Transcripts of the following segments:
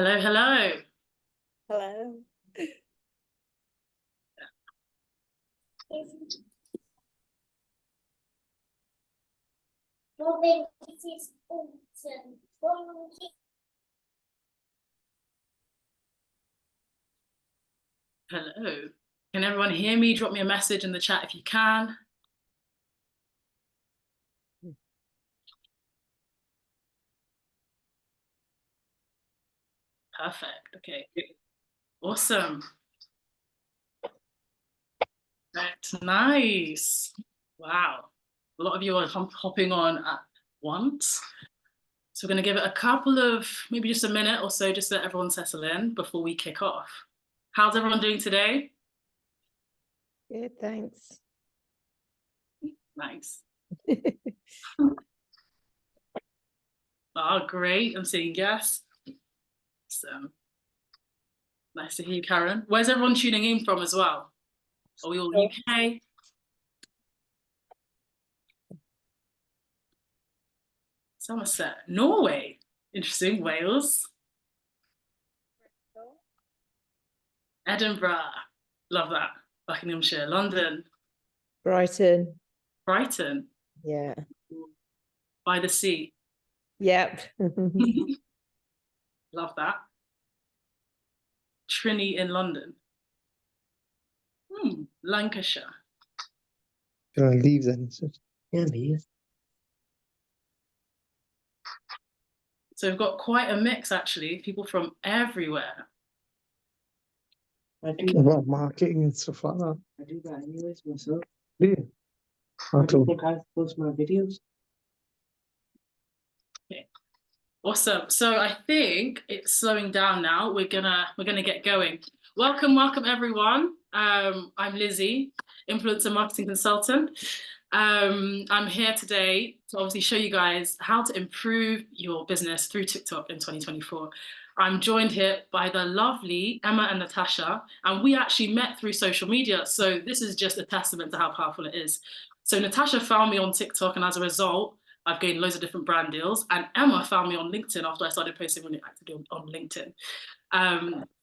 Hello, hello. Hello. Hello. Can everyone hear me? Drop me a message in the chat if you can. Perfect. Okay. Awesome. Right. Nice. Wow. A lot of you are hopping on at once. So we're going to give it a couple of, maybe just a minute or so, just to let everyone settle in before we kick off. How's everyone doing today? Good, thanks. Nice. Oh, great. I'm seeing yes. So nice to hear you, Karen. Where's everyone tuning in from as well? Are we all UK? Somerset, Norway. Interesting. Wales. Edinburgh. Love that. Buckinghamshire. London. Brighton. Brighton. Yeah. By the sea. Yep. Love that. Trinny in London. Lancashire. Leave then. Yeah, leave. So we've got quite a mix actually, people from everywhere. I do about marketing and stuff like that. I do that anyways myself. Do you? I do think I post my videos. Okay. Awesome. So I think it's slowing down now. We're gonna get going. Welcome everyone. I'm Lizzie, influencer marketing consultant. I'm here today to obviously show you guys how to improve your business through TikTok in 2024. I'm joined here by the lovely Emma and Natasha, and we actually met through social media. So this is just a testament to how powerful it is. So Natasha found me on TikTok, and as a result, I've gained loads of different brand deals. And Emma found me on LinkedIn after I started posting really actively on LinkedIn.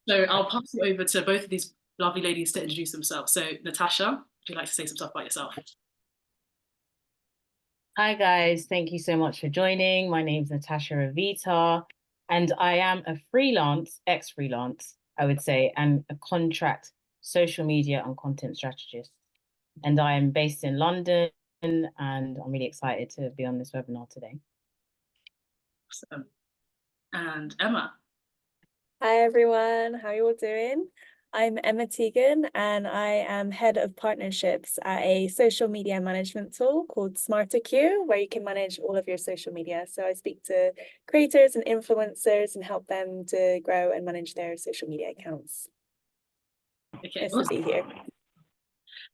So I'll pass it over to both of these lovely ladies to introduce themselves. So Natasha, would you like to say some stuff about yourself? Hi guys, thank you so much for joining. My name's Natasha Ravita, and I am a freelance, ex-freelance, I would say, and a contract social media and content strategist. And I am based in London, and I'm really excited to be on this webinar today. Awesome. And Emma. Hi everyone, how are you all doing? I'm Emma Tegan and I am head of partnerships at a social media management tool called SmarterQ, where you can manage all of your social media. So I speak to creators and influencers and help them to grow and manage their social media accounts. Okay, nice to be here.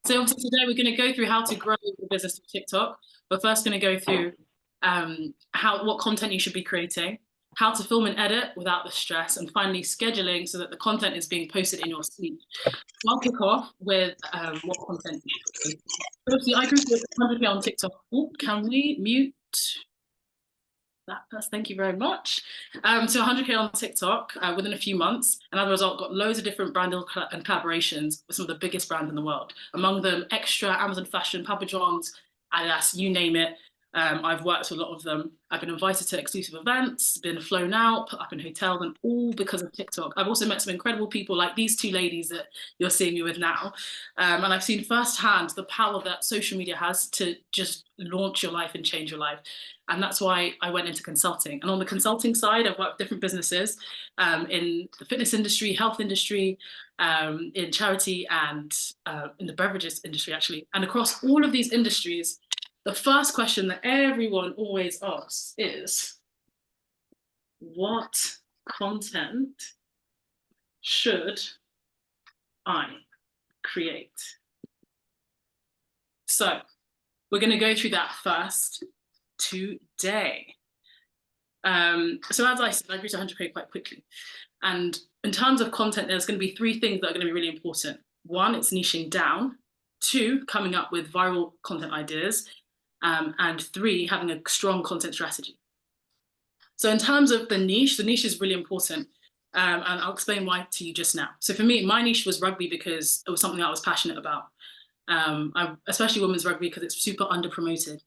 So obviously today we're going to go through how to grow your business with TikTok. But first going to go through what content you should be creating, how to film and edit without the stress, and finally scheduling so that the content is being posted in your sleep. I'll kick off with what content you should create. Obviously, I grew with 100K on TikTok. Ooh, can we mute that first? Thank you very much. So 100K on TikTok within a few months, and as a result, got loads of different brand and collaborations with some of the biggest brands in the world. Among them, Extra, Amazon Fashion, Papa John's, Adidas, you name it. I've worked with a lot of them. I've been invited to exclusive events, been flown out, put up in hotels, and all because of TikTok. I've also met some incredible people like these two ladies that you're seeing me with now. And I've seen firsthand the power that social media has to just launch your life and change your life. And that's why I went into consulting. And on the consulting side, I've worked with different businesses in the fitness industry, health industry, in charity, and in the beverages industry, actually. And across all of these industries, the first question that everyone always asks is, what content should I create? So we're going to go through that first today. So as I said, I grew to 100K quite quickly. And in terms of content, there's going to be three things that are going to be really important. One, it's niching down. Two, coming up with viral content ideas. And three, having a strong content strategy. So in terms of the niche is really important. And I'll explain why to you just now. So for me, my niche was rugby because it was something I was passionate about. Especially women's rugby because it's super under promoted.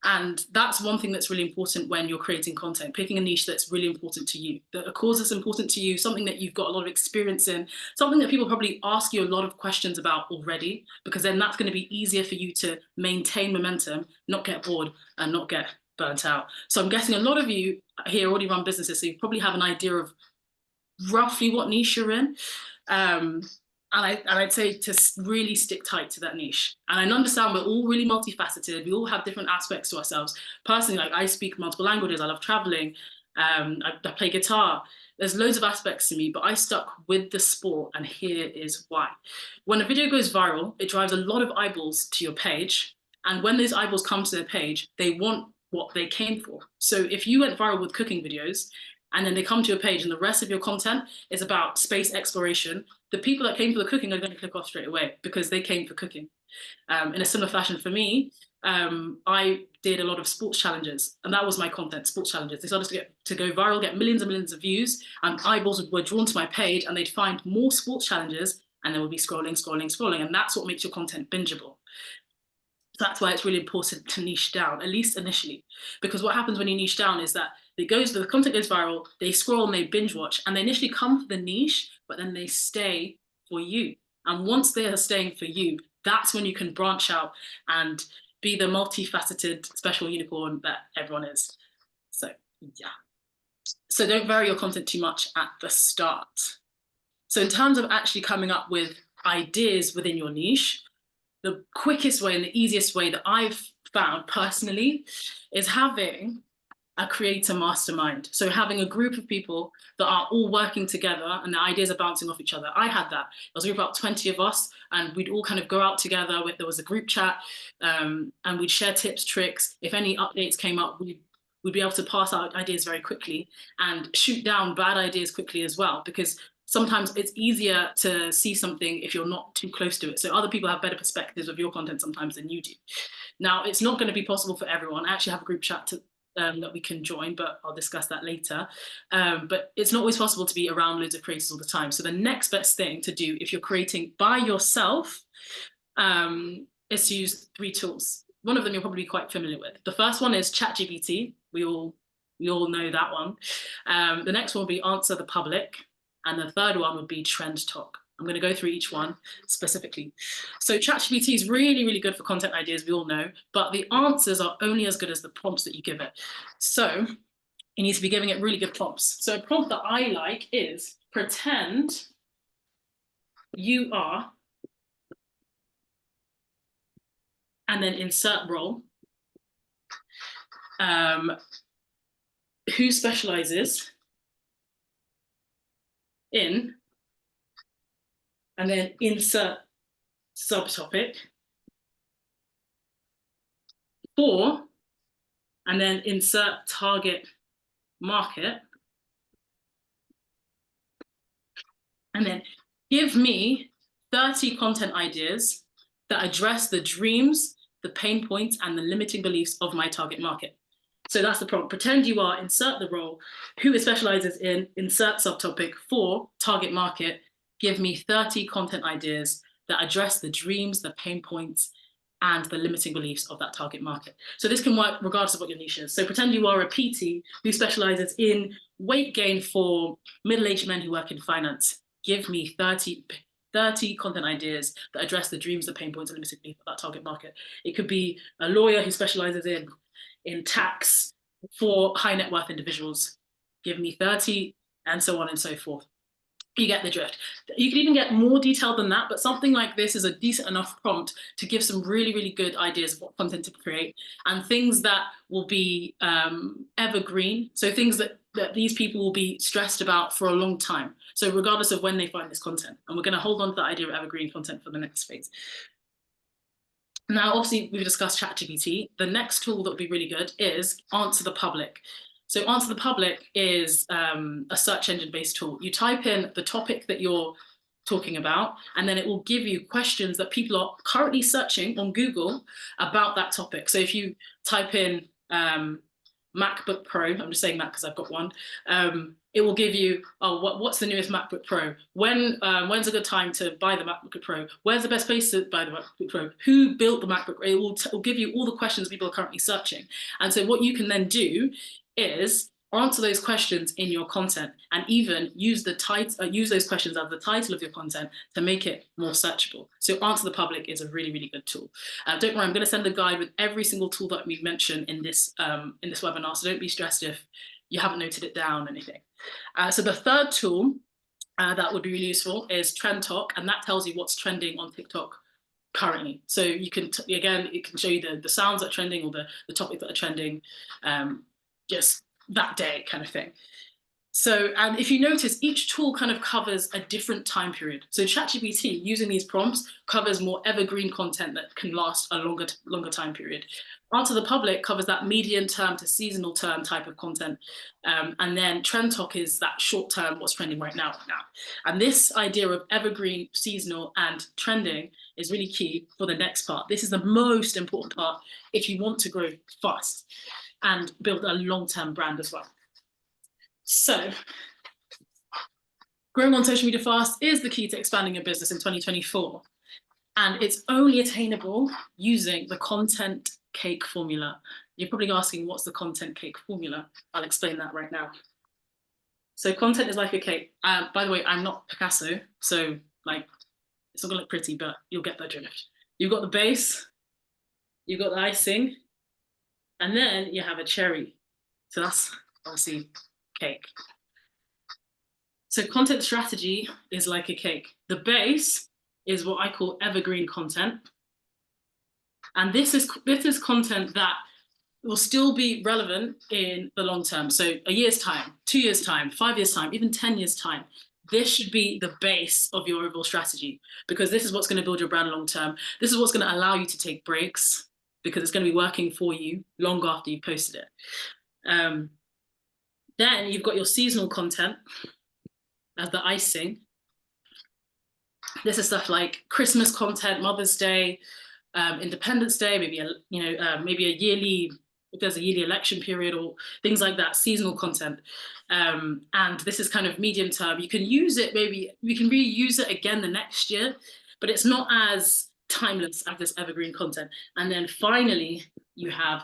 And that's one thing that's really important when you're creating content, picking a niche that's really important to you, that a cause that's important to you, something that you've got a lot of experience in, something that people probably ask you a lot of questions about already, because then that's going to be easier for you to maintain momentum, not get bored and not get burnt out. So I'm guessing a lot of you here already run businesses, so you probably have an idea of roughly what niche you're in. And I'd say to really stick tight to that niche. And I understand we're all really multifaceted. We all have different aspects to ourselves. Personally, like I speak multiple languages. I love traveling. I play guitar. There's loads of aspects to me, but I stuck with the sport, and here is why. When a video goes viral, it drives a lot of eyeballs to your page. And when those eyeballs come to their page, they want what they came for. So if you went viral with cooking videos, and then they come to your page and the rest of your content is about space exploration, the people that came for the cooking are going to click off straight away because they came for cooking. In a similar fashion for me, I did a lot of sports challenges, and that was my content, sports challenges. They started to go viral, get millions and millions of views, and eyeballs were drawn to my page, and they'd find more sports challenges, and they would be scrolling, scrolling, scrolling, and that's what makes your content bingeable. So that's why it's really important to niche down, at least initially, because what happens when you niche down is that the content goes viral, they scroll and they binge watch, and they initially come for the niche, but then they stay for you. And once they are staying for you, that's when you can branch out and be the multifaceted special unicorn that everyone is. So yeah. So don't vary your content too much at the start. So in terms of actually coming up with ideas within your niche, the quickest way and the easiest way that I've found personally is having a creator mastermind. So having a group of people that are all working together and the ideas are bouncing off each other. I had that. There was a group of about 20 of us, and we'd all kind of go out together. There was a group chat, and we'd share tips, tricks. If any updates came up, we'd be able to pass out ideas very quickly and shoot down bad ideas quickly as well, because sometimes it's easier to see something if you're not too close to it. So other people have better perspectives of your content sometimes than you do. Now, it's not going to be possible for everyone. I actually have a group chat that we can join, but I'll discuss that later. But it's not always possible to be around loads of creators all the time. So the next best thing to do if you're creating by yourself is to use 3 tools. One of them you'll probably be quite familiar with. The first one is ChatGPT. We all know that one. The next one will be Answer the Public. And the third one would be Trend Talk. I'm going to go through each one specifically. So ChatGPT is really, really good for content ideas, we all know, but the answers are only as good as the prompts that you give it. So you need to be giving it really good prompts. So a prompt that I like is pretend you are, and then insert role, who specializes in, and then insert subtopic for, and then insert target market, and then give me 30 content ideas that address the dreams, the pain points, and the limiting beliefs of my target market. So that's the prompt. Pretend you are, insert the role, who it specializes in, insert subtopic for, target market, give me 30 content ideas that address the dreams, the pain points, and the limiting beliefs of that target market. So this can work regardless of what your niche is. So pretend you are a PT who specializes in weight gain for middle-aged men who work in finance. Give me 30 content ideas that address the dreams, the pain points, and limiting beliefs of that target market. It could be a lawyer who specializes in tax for high net worth individuals. Give me 30, and so on and so forth. You get the drift. You can even get more detailed than that, but something like this is a decent enough prompt to give some really, really good ideas of what content to create, and things that will be evergreen. So things that these people will be stressed about for a long time. So regardless of when they find this content, and we're going to hold on to that idea of evergreen content for the next phase. Now, obviously, we've discussed ChatGPT. The next tool that would be really good is Answer the Public. So Answer the Public is a search engine-based tool. You type in the topic that you're talking about, and then it will give you questions that people are currently searching on Google about that topic. So if you type in MacBook Pro, I'm just saying that because I've got one. It will give you, oh, what's the newest MacBook Pro? When's a good time to buy the MacBook Pro? Where's the best place to buy the MacBook Pro? Who built the MacBook Pro? It will give you all the questions people are currently searching. And so what you can then do is answer those questions in your content, and even use those questions as the title of your content to make it more searchable. So Answer the Public is a really, really good tool. Don't worry, I'm going to send a guide with every single tool that we mentioned in this webinar, so don't be stressed if you haven't noted it down or anything. So the third tool that would be really useful is Trend Talk, and that tells you what's trending on TikTok currently. So you can, again, it can show you the sounds that are trending, or the topics that are trending, just that day kind of thing. So, and if you notice, each tool kind of covers a different time period. So ChatGPT, using these prompts, covers more evergreen content that can last a longer time period. Answer the Public covers that medium term to seasonal term type of content. And then Trend Talk is that short term, what's trending right now. And this idea of evergreen, seasonal, and trending is really key for the next part. This is the most important part if you want to grow fast and build a long-term brand as well. So, growing on social media fast is the key to expanding your business in 2024. And it's only attainable using the content cake formula. You're probably asking, what's the content cake formula? I'll explain that right now. So content is like a cake. By the way, I'm not Picasso, so like, it's not gonna look pretty, but you'll get the drift. You've got the base, you've got the icing, and then you have a cherry. So that's obviously cake. So content strategy is like a cake. The base is what I call evergreen content. And this is content that will still be relevant in the long term. So a year's time, 2 years' time, 5 years' time, even 10 years' time. This should be the base of your overall strategy, because this is what's going to build your brand long term. This is what's going to allow you to take breaks, because it's going to be working for you long after you've posted it. Then you've got your seasonal content as the icing. This is stuff like Christmas content, Mother's Day, Independence Day, maybe a yearly, if there's a yearly election period or things like that, seasonal content. And this is kind of medium term. You can use it, maybe we can reuse it again the next year, but it's not as timeless as this evergreen content. And then finally, you have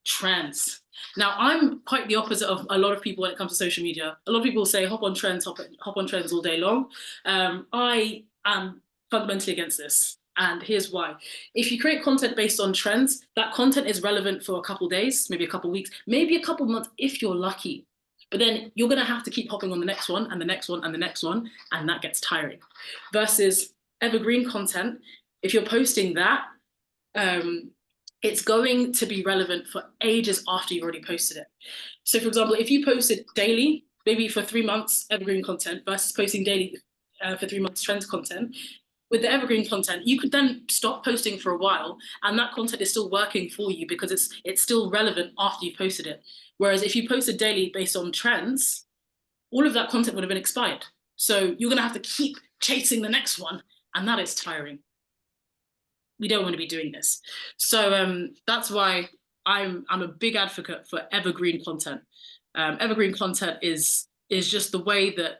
trends. Now, I'm quite the opposite of a lot of people when it comes to social media. A lot of people say hop on trends all day long. I am fundamentally against this. And here's why. If you create content based on trends, that content is relevant for a couple of days, maybe a couple of weeks, maybe a couple of months if you're lucky. But then you're going to have to keep hopping on the next one and the next one and the next one, and that gets tiring. Versus evergreen content, if you're posting that, it's going to be relevant for ages after you've already posted it. So for example, if you posted daily, maybe for 3 months, evergreen content versus posting daily for 3 months trends content, with the evergreen content, you could then stop posting for a while, and that content is still working for you because it's still relevant after you've posted it. Whereas if you posted daily based on trends, all of that content would have been expired. So you're gonna have to keep chasing the next one, and that is tiring. We don't want to be doing this. So that's why I'm a big advocate for evergreen content. Evergreen content is just the way that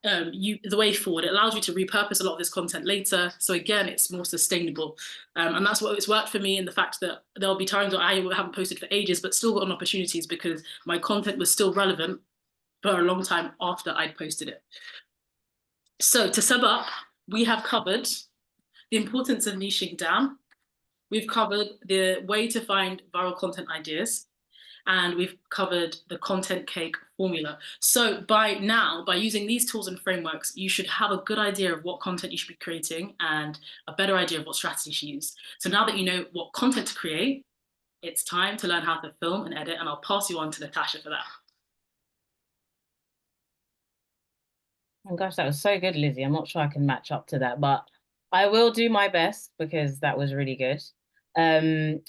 the way forward. It allows you to repurpose a lot of this content later. So again, it's more sustainable. And that's what it's worked for me, in the fact that there'll be times where I haven't posted for ages, but still got opportunities because my content was still relevant for a long time after I'd posted it. So to sum up, we have covered the importance of niching down. We've covered the way to find viral content ideas, and we've covered the content cake formula. So by now, by using these tools and frameworks, you should have a good idea of what content you should be creating and a better idea of what strategy to use. So now that you know what content to create, it's time to learn how to film and edit, and I'll pass you on to Natasha for that. Oh gosh, that was so good, Lizzie. I'm not sure I can match up to that, but I will do my best because that was really good.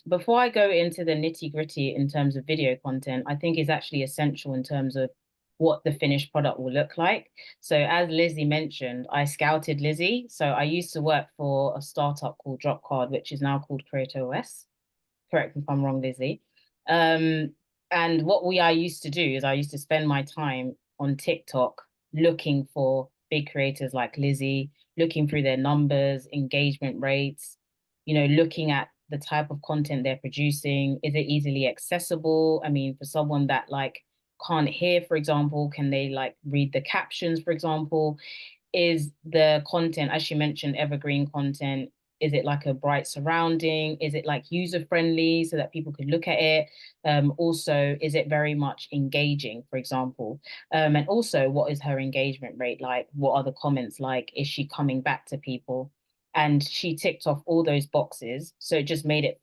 Before I go into the nitty-gritty in terms of video content, I think is actually essential in terms of what the finished product will look like. So as Lizzie mentioned, I scouted Lizzie. So I used to work for a startup called Dropcard, which is now called CreatorOS. Correct me if I'm wrong, Lizzie. And I used to do is I used to spend my time on TikTok looking for big creators like Lizzie, looking through their numbers, engagement rates, looking at the type of content they're producing. Is it easily accessible? I mean, for someone that like can't hear, for example, can they like read the captions, for example? Is the content, as she mentioned, evergreen content? Is it like a bright surrounding? Is it like user friendly so that people could look at it? Also, is it very much engaging, for example? And also, what is her engagement rate like? What are the comments like? Is she coming back to people? And she ticked off all those boxes. So it just made it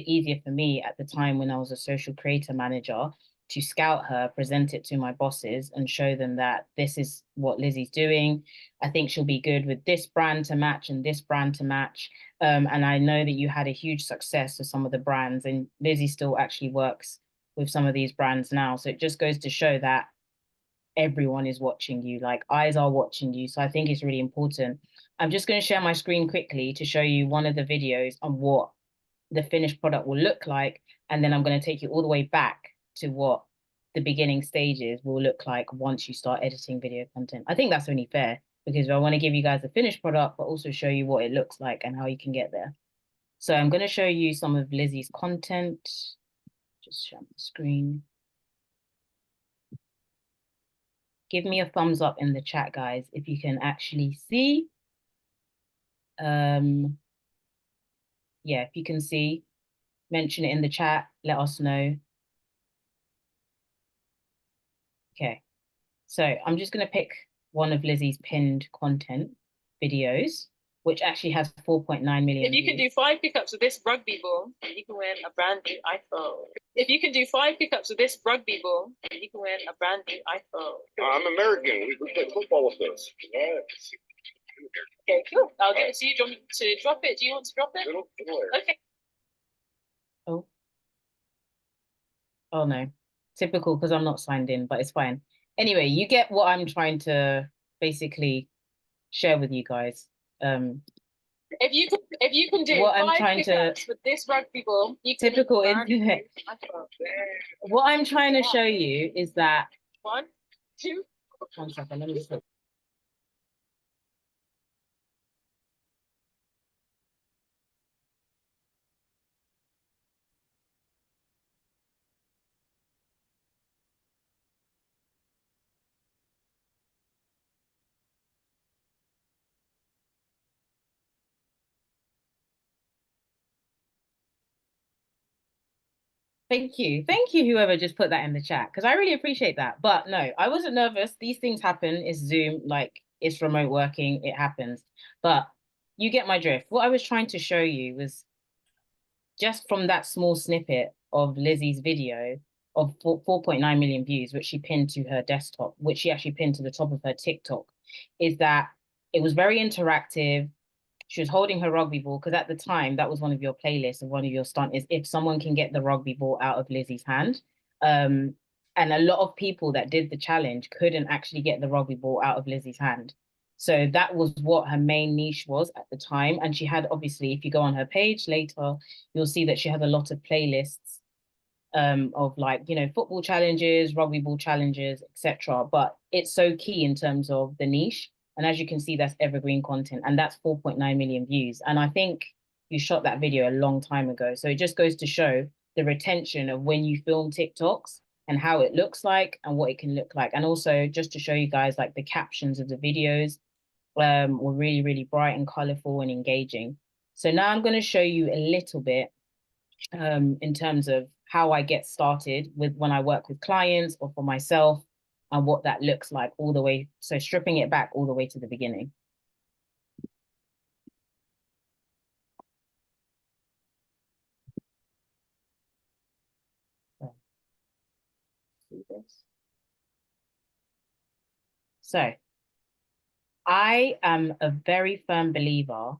easier for me at the time when I was a social creator manager to scout her, present it to my bosses and show them that this is what Lizzie's doing. I think she'll be good with this brand to match and this brand to match. And I know that you had a huge success with some of the brands, and Lizzie still actually works with some of these brands now. So it just goes to show that everyone is watching you, like eyes are watching you. So I think it's really important. I'm just going to share my screen quickly to show you one of the videos on what the finished product will look like. And then I'm going to take you all the way back to what the beginning stages will look like once you start editing video content. I think that's only fair because I want to give you guys the finished product, but also show you what it looks like and how you can get there. So I'm going to show you some of Lizzie's content. Just share the screen. Give me a thumbs up in the chat, guys, if you can actually see. Yeah, if you can see, mention it in the chat, let us know. Okay, so I'm just going to pick one of Lizzie's pinned content videos, which actually has 4.9 million If you can do 5 pickups with this rugby ball, you can win a brand new iPhone. If you can do 5 pickups with this rugby ball, you can win a brand new iPhone. I'm American. We play football with this. Okay, cool. I'll give it to you. Do you want me to drop it? Do you want to drop it? Okay. Oh no, typical because I'm not signed in, but it's fine. Anyway, you get what I'm trying to basically share with you guys. If you can do what I'm 5 trying pickups to with this rugby ball, you can typical win a brand new internet. iPhone. What I'm trying to show you is that 1, 2. 1 second, let me just. Thank you. Thank you, whoever just put that in the chat, because I really appreciate that. But no, I wasn't nervous. These things happen. It's Zoom, like it's remote working. It happens. But you get my drift. What I was trying to show you was just from that small snippet of Lizzie's video of 4.9 million views, which she pinned to her desktop, which she actually pinned to the top of her TikTok, is that it was very interactive. She was holding her rugby ball because at the time that was one of your playlists and one of your stunt is if someone can get the rugby ball out of Lizzie's hand. And a lot of people that did the challenge couldn't actually get the rugby ball out of Lizzie's hand. So that was what her main niche was at the time. And she had, obviously, if you go on her page later, you'll see that she has a lot of playlists of like, football challenges, rugby ball challenges, etc. But it's so key in terms of the niche. And as you can see, that's evergreen content, and that's 4.9 million views. And I think you shot that video a long time ago. So it just goes to show the retention of when you film TikToks and how it looks like and what it can look like. And also just to show you guys, like the captions of the videos were really, really bright and colorful and engaging. So now I'm going to show you a little bit in terms of how I get started with when I work with clients or for myself, and what that looks like all the way. So stripping it back all the way to the beginning. So I am a very firm believer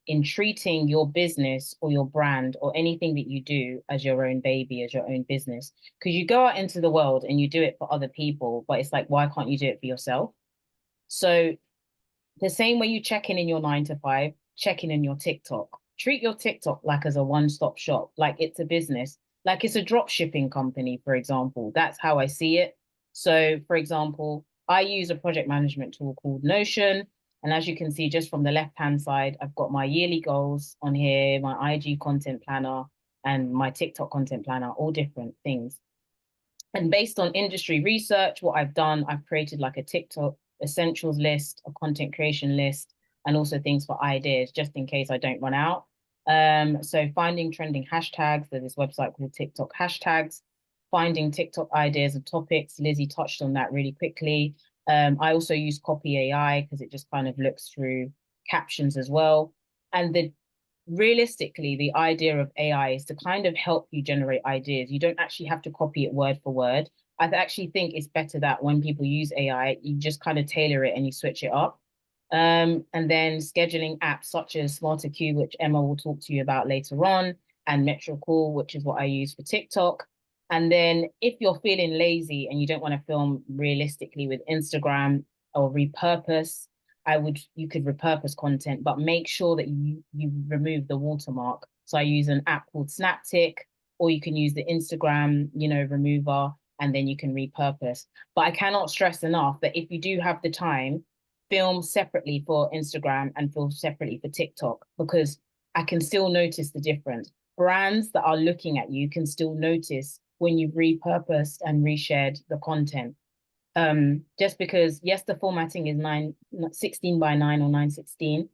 in treating your business or your brand or anything that you do as your own baby, as your own business. Because you go out into the world and you do it for other people, but it's like, why can't you do it for yourself? So the same way you check in your 9 to 5, check in your TikTok. Treat your TikTok like as a one-stop shop, like it's a business. like it's a drop shipping company, for example. That's how I see it. So, for example, I use a project management tool called Notion. And as you can see, just from the left-hand side, I've got my yearly goals on here, my IG content planner, and my TikTok content planner, all different things. And based on industry research, what I've done, I've created like a TikTok essentials list, a content creation list, and also things for ideas, just in case I don't run out. So finding trending hashtags, there's this website called TikTok hashtags, finding TikTok ideas and topics. Lizzie touched on that really quickly. I also use Copy AI because it just kind of looks through captions as well. And realistically, the idea of AI is to kind of help you generate ideas. You don't actually have to copy it word for word. I actually think it's better that when people use AI, you just kind of tailor it and you switch it up. And then scheduling apps such as SmarterQ, which Emma will talk to you about later on, and Metricool, which is what I use for TikTok. And then if you're feeling lazy and you don't want to film realistically with Instagram or repurpose, you could repurpose content, but make sure that you remove the watermark. So I use an app called Snaptic, or you can use the Instagram, remover, and then you can repurpose. But I cannot stress enough that if you do have the time, film separately for Instagram and film separately for TikTok, because I can still notice the difference. Brands that are looking at you can still notice when you've repurposed and reshared the content. Just because, yes, the formatting is 16 by 9 or 916.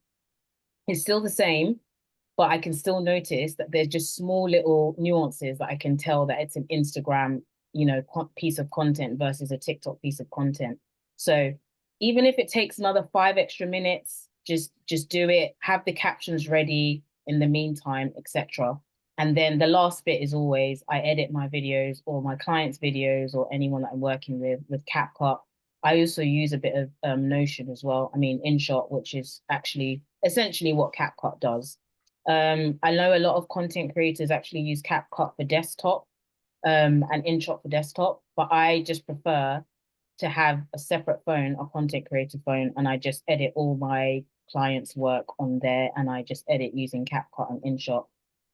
It's still the same, but I can still notice that there's just small little nuances that I can tell that it's an Instagram, piece of content versus a TikTok piece of content. So even if it takes another 5 extra minutes, just do it, have the captions ready in the meantime, etc. And then the last bit is always, I edit my videos or my clients' videos or anyone that I'm working with CapCut. I also use a bit of Notion as well. I mean, InShot, which is actually essentially what CapCut does. I know a lot of content creators actually use CapCut for desktop and InShot for desktop, but I just prefer to have a separate phone, a content creator phone, and I just edit all my clients' work on there, and I just edit using CapCut and InShot.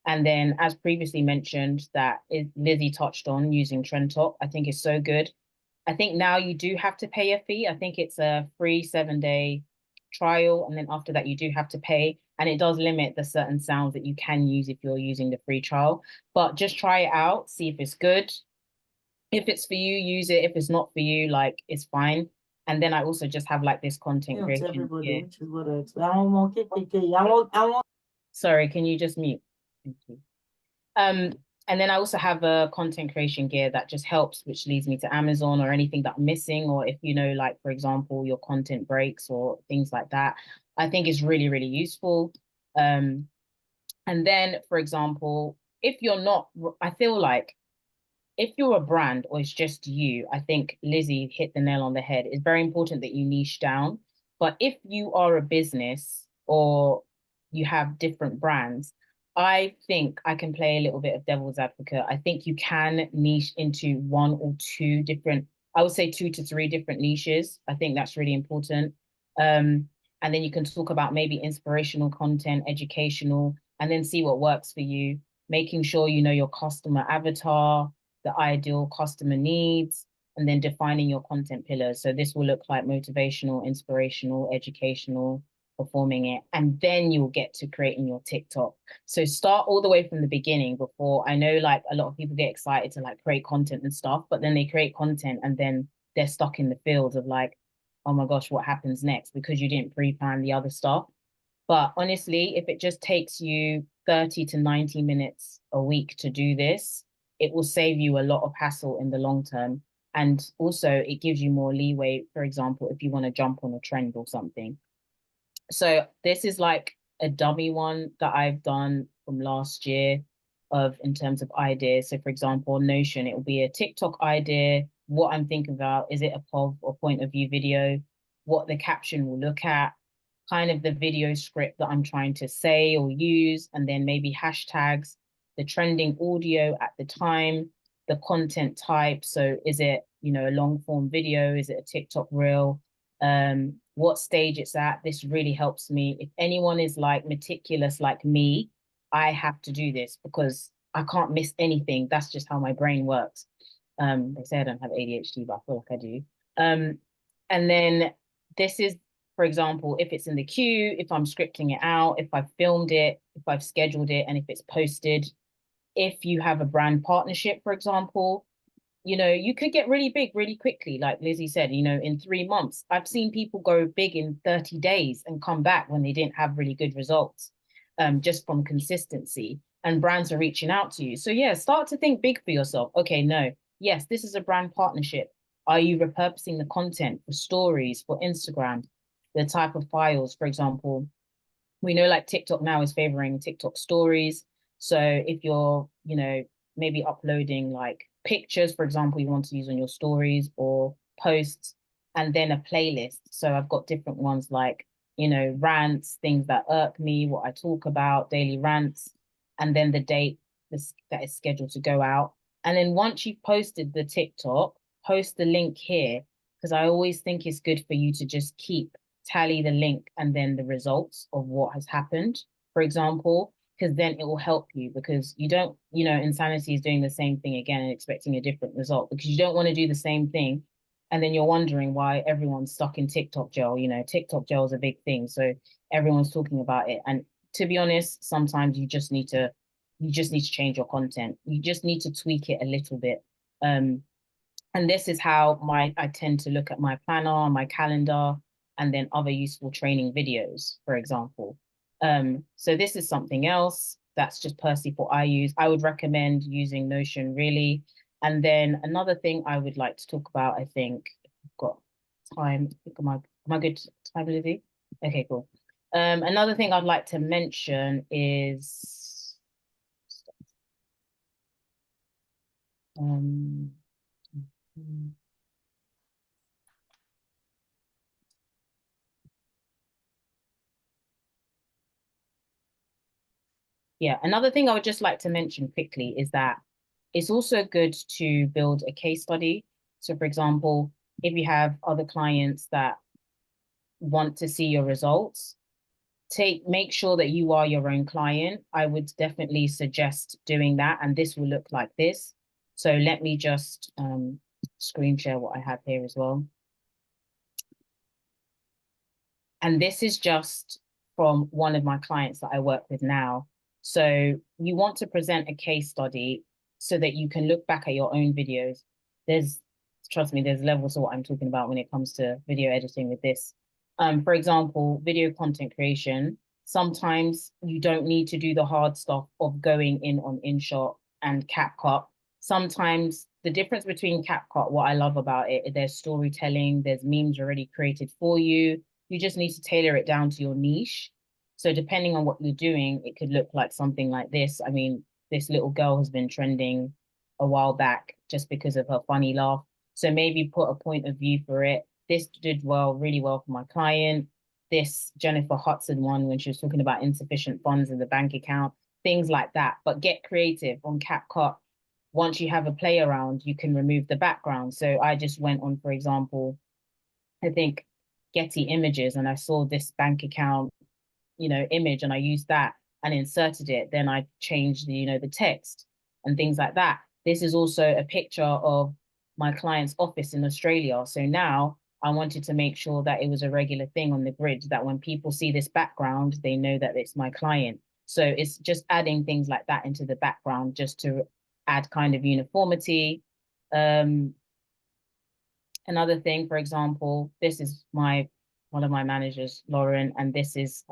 And then, as previously mentioned, Lizzie touched on using TrendTop. I think it's so good. I think now you do have to pay a fee. I think it's a free 7-day trial, and then after that you do have to pay, and it does limit the certain sounds that you can use if you're using the free trial. But just try it out, see if it's good. If it's for you, use it. If it's not for you, like, it's fine. And then I also just have like this content creation Everybody, gear. which is what I Sorry, can you just mute? Thank you. And then I also have a content creation gear that just helps, which leads me to Amazon or anything that I'm missing, or if like, for example, your content breaks or things like that. I think is really, really useful. And then, for example, if you're not, I feel like if you're a brand or it's just you, I think Lizzie hit the nail on the head. It's very important that you niche down. But if you are a business or you have different brands, I think I can play a little bit of devil's advocate. I think you can niche into 1 or 2 different, I would say 2 to 3 different niches. I think that's really important. And then you can talk about maybe inspirational content, educational, and then see what works for you, making sure you know your customer avatar, the ideal customer needs, and then defining your content pillars. So this will look like motivational, inspirational, educational, performing it, and then you'll get to creating your TikTok. So start all the way from the beginning. Before, I know like a lot of people get excited to like create content and stuff, but then they create content and then they're stuck in the fields of like, oh my gosh, what happens next? Because you didn't pre-plan the other stuff. But honestly, if it just takes you 30 to 90 minutes a week to do this, it will save you a lot of hassle in the long term. And also it gives you more leeway, for example, if you want to jump on a trend or something. So this is like a dummy one that I've done from last year in terms of ideas. So for example, Notion, it will be a TikTok idea. What I'm thinking about, is it a POV or point of view video? What the caption will look at, kind of the video script that I'm trying to say or use, and then maybe hashtags, the trending audio at the time, the content type. So is it, a long form video? Is it a TikTok reel? What stage it's at? This really helps me. If anyone is like meticulous like me, I have to do this because I can't miss anything. That's just how my brain works. They say I don't have ADHD, but I feel like I do. And then this is, for example, if it's in the queue, if I'm scripting it out, if I've filmed it, if I've scheduled it, and if it's posted. If you have a brand partnership, for example, you know, you could get really big really quickly. Like Lizzie said, you know, in 3 months. I've seen people go big in 30 days and come back when they didn't have really good results, just from consistency, and brands are reaching out to you. So yeah, start to think big for yourself. Okay, no, yes, this is a brand partnership. Are you repurposing the content for stories, for Instagram, the type of files, for example? We know like TikTok now is favoring TikTok stories. So if you're, you know, maybe uploading like pictures, for example, you want to use on your stories or posts, and then a playlist. So I've got different ones like, you know, rants, things that irk me, what I talk about, daily rants, and then the date that is scheduled to go out. And then once you've posted the TikTok, post the link here, because I always think it's good for you to just tally the link and then the results of what has happened, for example, because then it will help you, because you don't, you know, Insanity is doing the same thing again and expecting a different result, because you don't want to do the same thing. And then you're wondering why everyone's stuck in TikTok jail. You know, TikTok jail is a big thing. So everyone's talking about it. And to be honest, sometimes you just need to change your content. You just need to tweak it a little bit. And this is how I tend to look at my planner, my calendar, and then other useful training videos, for example. So this is something else that's just personally what I use. I would recommend using Notion, really. And then another thing I would like to talk about, I think I've got time. Am I good time, Lizzie? Okay, cool. Another thing I'd like to mention is yeah, another thing I would just like to mention quickly is that it's also good to build a case study. So for example, if you have other clients that want to see your results, make sure that you are your own client. I would definitely suggest doing that. And this will look like this. So let me just screen share what I have here as well. And this is just from one of my clients that I work with now. So you want to present a case study so that you can look back at your own videos. Trust me, there's levels to what I'm talking about when it comes to video editing with this. For example, video content creation. Sometimes you don't need to do the hard stuff of going in on InShot and CapCut. Sometimes the difference between CapCut, what I love about it, there's storytelling, there's memes already created for you. You just need to tailor it down to your niche. So depending on what you're doing, it could look like something like this. I mean, this little girl has been trending a while back just because of her funny laugh. So maybe put a point of view for it. This did really well for my client. This Jennifer Hudson one, when she was talking about insufficient funds in the bank account, things like that. But get creative on CapCut. Once you have a play around, you can remove the background. So I just went on, for example, I think Getty Images, and I saw this bank account, you know, image, and I used that and inserted it. Then I changed the, you know, the text and things like that. This is also a picture of my client's office in Australia. So now I wanted to make sure that it was a regular thing on the grid, that when people see this background, they know that it's my client. So it's just adding things like that into the background just to add kind of uniformity. Another thing, for example, this is one of my managers, Lauren, and this is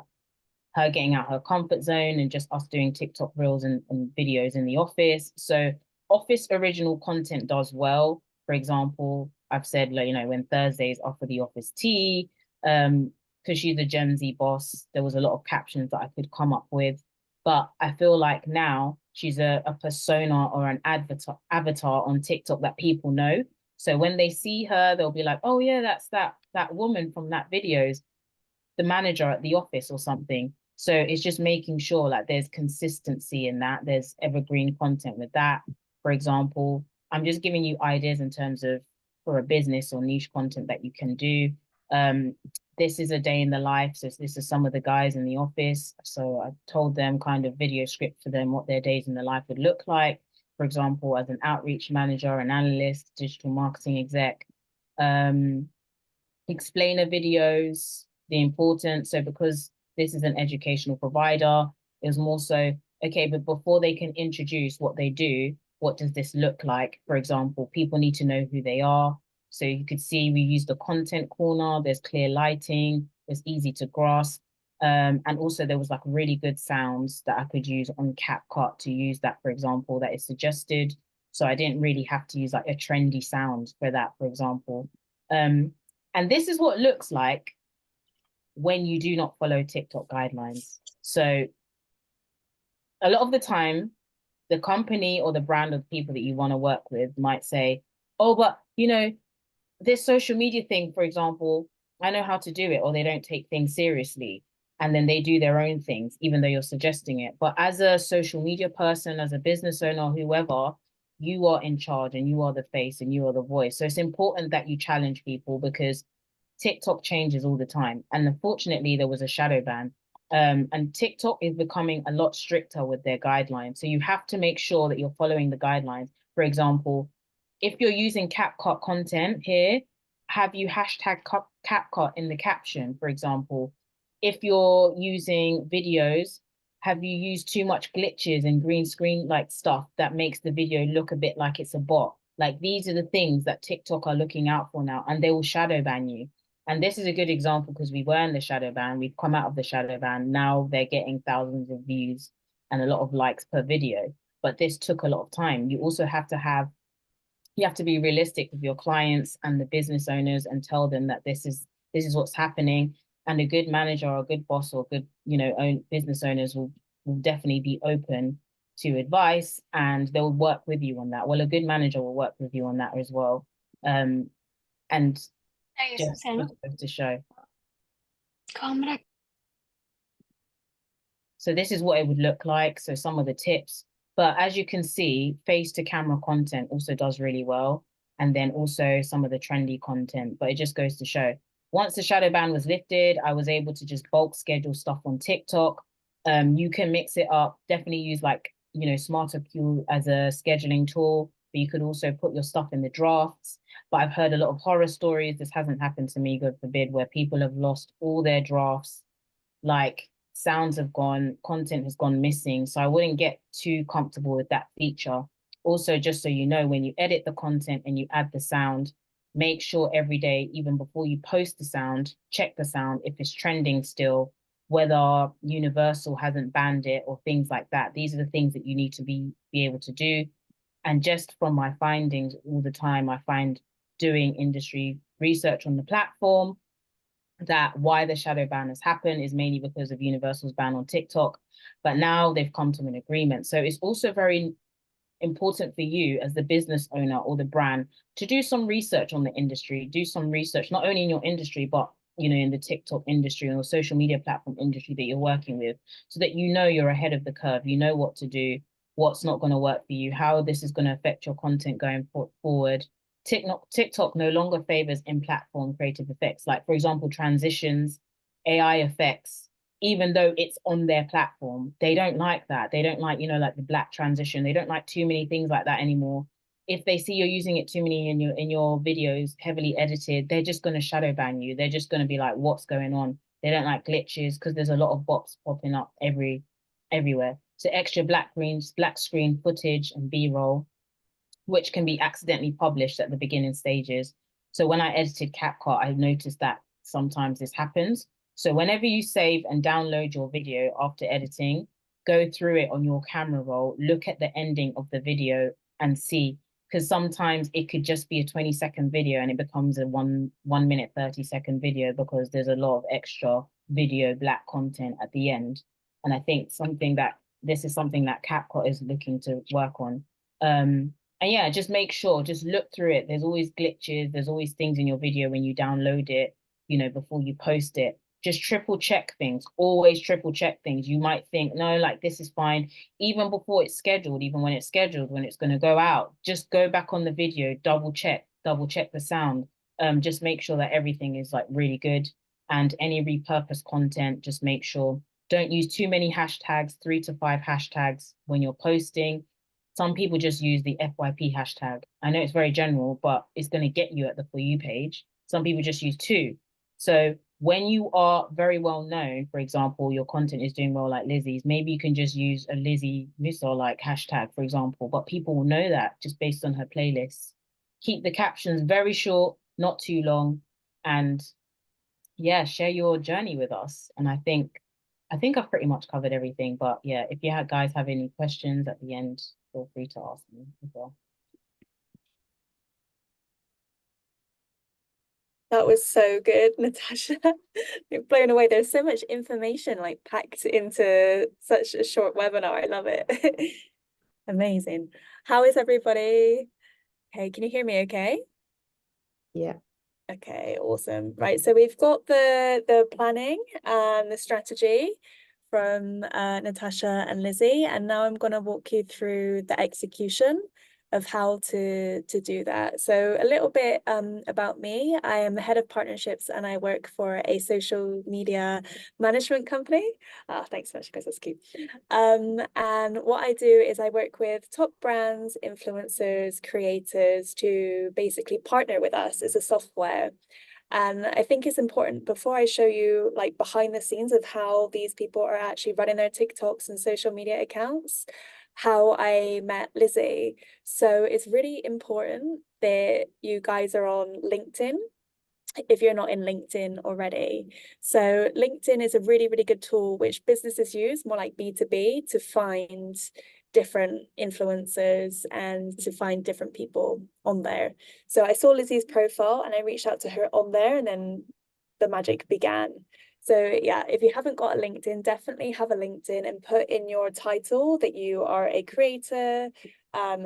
her getting out her comfort zone and just us doing TikTok reels and videos in the office. So office original content does well. For example, I've said, like, you know, when Thursdays offer the office tea, because she's a Gen Z boss, there was a lot of captions that I could come up with. But I feel like now she's a persona or an avatar on TikTok that people know. So when they see her, they'll be like, oh yeah, that's that woman from that videos, the manager at the office or something. So it's just making sure like there's consistency in that. There's evergreen content with that. For example, I'm just giving you ideas in terms of for a business or niche content that you can do. this is a day in the life. So this is some of the guys in the office. So I told them kind of video script for them, what their days in the life would look like. For example, as an outreach manager, an analyst, digital marketing exec, explainer videos, the importance. So because this is an educational provider, it was more so, okay, but before they can introduce what they do, what does this look like? For example, people need to know who they are. So you could see we use the content corner, there's clear lighting, it's easy to grasp. And also there was like really good sounds that I could use on CapCut to use that, for example, that is suggested. So I didn't really have to use like a trendy sound for that, for example. And this is what it looks like when you do not follow TikTok guidelines. So a lot of the time, the company or the brand of people that you want to work with might say, oh, but you know, this social media thing, for example, I know how to do it, or they don't take things seriously. And then they do their own things, even though you're suggesting it. But as a social media person, as a business owner, whoever, you are in charge and you are the face and you are the voice. So it's important that you challenge people because TikTok changes all the time. And unfortunately, there was a shadow ban. And TikTok is becoming a lot stricter with their guidelines. So you have to make sure that you're following the guidelines. For example, if you're using CapCut content here, have you hashtag CapCut in the caption, for example? If you're using videos, have you used too much glitches and green screen like stuff that makes the video look a bit like it's a bot? Like these are the things that TikTok are looking out for now, and they will shadow ban you. And this is a good example because we were in the shadow ban, we've come out of the shadow ban, now they're getting thousands of views and a lot of likes per video. But this took a lot of time. You also have to be realistic with your clients and the business owners and tell them that this is what's happening. And a good manager or a good boss or good, business owners will definitely be open to advice and they'll work with you on that. Well, a good manager will work with you on that as well. And just to show. So this is what it would look like. So some of the tips, but as you can see, face to camera content also does really well. And then also some of the trendy content, but it just goes to show. Once the shadow ban was lifted, I was able to just bulk schedule stuff on TikTok. You can mix it up, definitely use SmarterQueue as a scheduling tool, but you could also put your stuff in the drafts. But I've heard a lot of horror stories. This hasn't happened to me, God forbid, where people have lost all their drafts, like sounds have gone, content has gone missing. So I wouldn't get too comfortable with that feature. Also, just so you know, when you edit the content and you add the sound, make sure every day, even before you post the sound, check the sound if it's trending still, whether Universal hasn't banned it or things like that. These are the things that you need to be able to do. And just from my findings all the time, I find doing industry research on the platform that why the shadow ban has happened is mainly because of Universal's ban on TikTok. But now they've come to an agreement. So it's also very important for you as the business owner or the brand to do some research on the industry, do some research, not only in your industry, but in the TikTok industry or social media platform industry that you're working with, so that you're ahead of the curve, you know what to do, what's not going to work for you, how this is going to affect your content going forward. TikTok no longer favors in-platform creative effects, like for example, transitions, AI effects. Even though it's on their platform, they don't like that. They don't like, like the black transition. They don't like too many things like that anymore. If they see you're using it too many in your videos, heavily edited, they're just going to shadow ban you. They're just going to be like, what's going on? They don't like glitches because there's a lot of bots popping up everywhere. So extra black screen footage and B-roll, which can be accidentally published at the beginning stages. So when I edited CapCut, I noticed that sometimes this happens. So whenever you save and download your video after editing, go through it on your camera roll, look at the ending of the video and see, because sometimes it could just be a 20-second video and it becomes a 1 minute, 30-second video because there's a lot of extra video black content at the end. And I think this is something that CapCut is looking to work on. And yeah, just make sure, just look through it. There's always glitches. There's always things in your video when you download it, before you post it. Just triple check things, always triple check things. You might think, no, like this is fine. Even before it's scheduled, even when it's scheduled, when it's going to go out, just go back on the video, double check the sound. Just make sure that everything is like really good. And any repurposed content, just make sure, don't use too many hashtags, 3 to 5 hashtags when you're posting. Some people just use the FYP hashtag. I know it's very general, but it's going to get you at the For You page. Some people just use 2. So when you are very well known, for example, your content is doing well like Lizzie's, maybe you can just use a Lizzie Musso like hashtag, for example, but people will know that just based on her playlists. Keep the captions very short, not too long, and yeah, share your journey with us. And I think I've pretty much covered everything, but yeah, if you guys have any questions at the end, feel free to ask me as well. That was so good, Natasha. You're blown away. There's so much information like packed into such a short webinar. I love it. Amazing. How is everybody? Okay, can you hear me okay? Yeah. Okay, awesome. Right, so we've got the planning and the strategy from Natasha and Lizzie, and now I'm going to walk you through the execution of how to do that. So a little bit about me. I am the head of partnerships and I work for a social media management company. Thanks so much, guys, that's cute. And what I do is I work with top brands, influencers, creators to basically partner with us as a software. And I think it's important, before I show you like behind the scenes of how these people are actually running their TikToks and social media accounts, how I met Lizzie. So it's really important that you guys are on LinkedIn if you're not in LinkedIn already. So LinkedIn is a really, really good tool which businesses use, more like B2B, to find different influencers and to find different people on there. So I saw Lizzie's profile and I reached out to her on there, and then the magic began. So yeah, if you haven't got a LinkedIn, definitely have a LinkedIn and put in your title that you are a creator,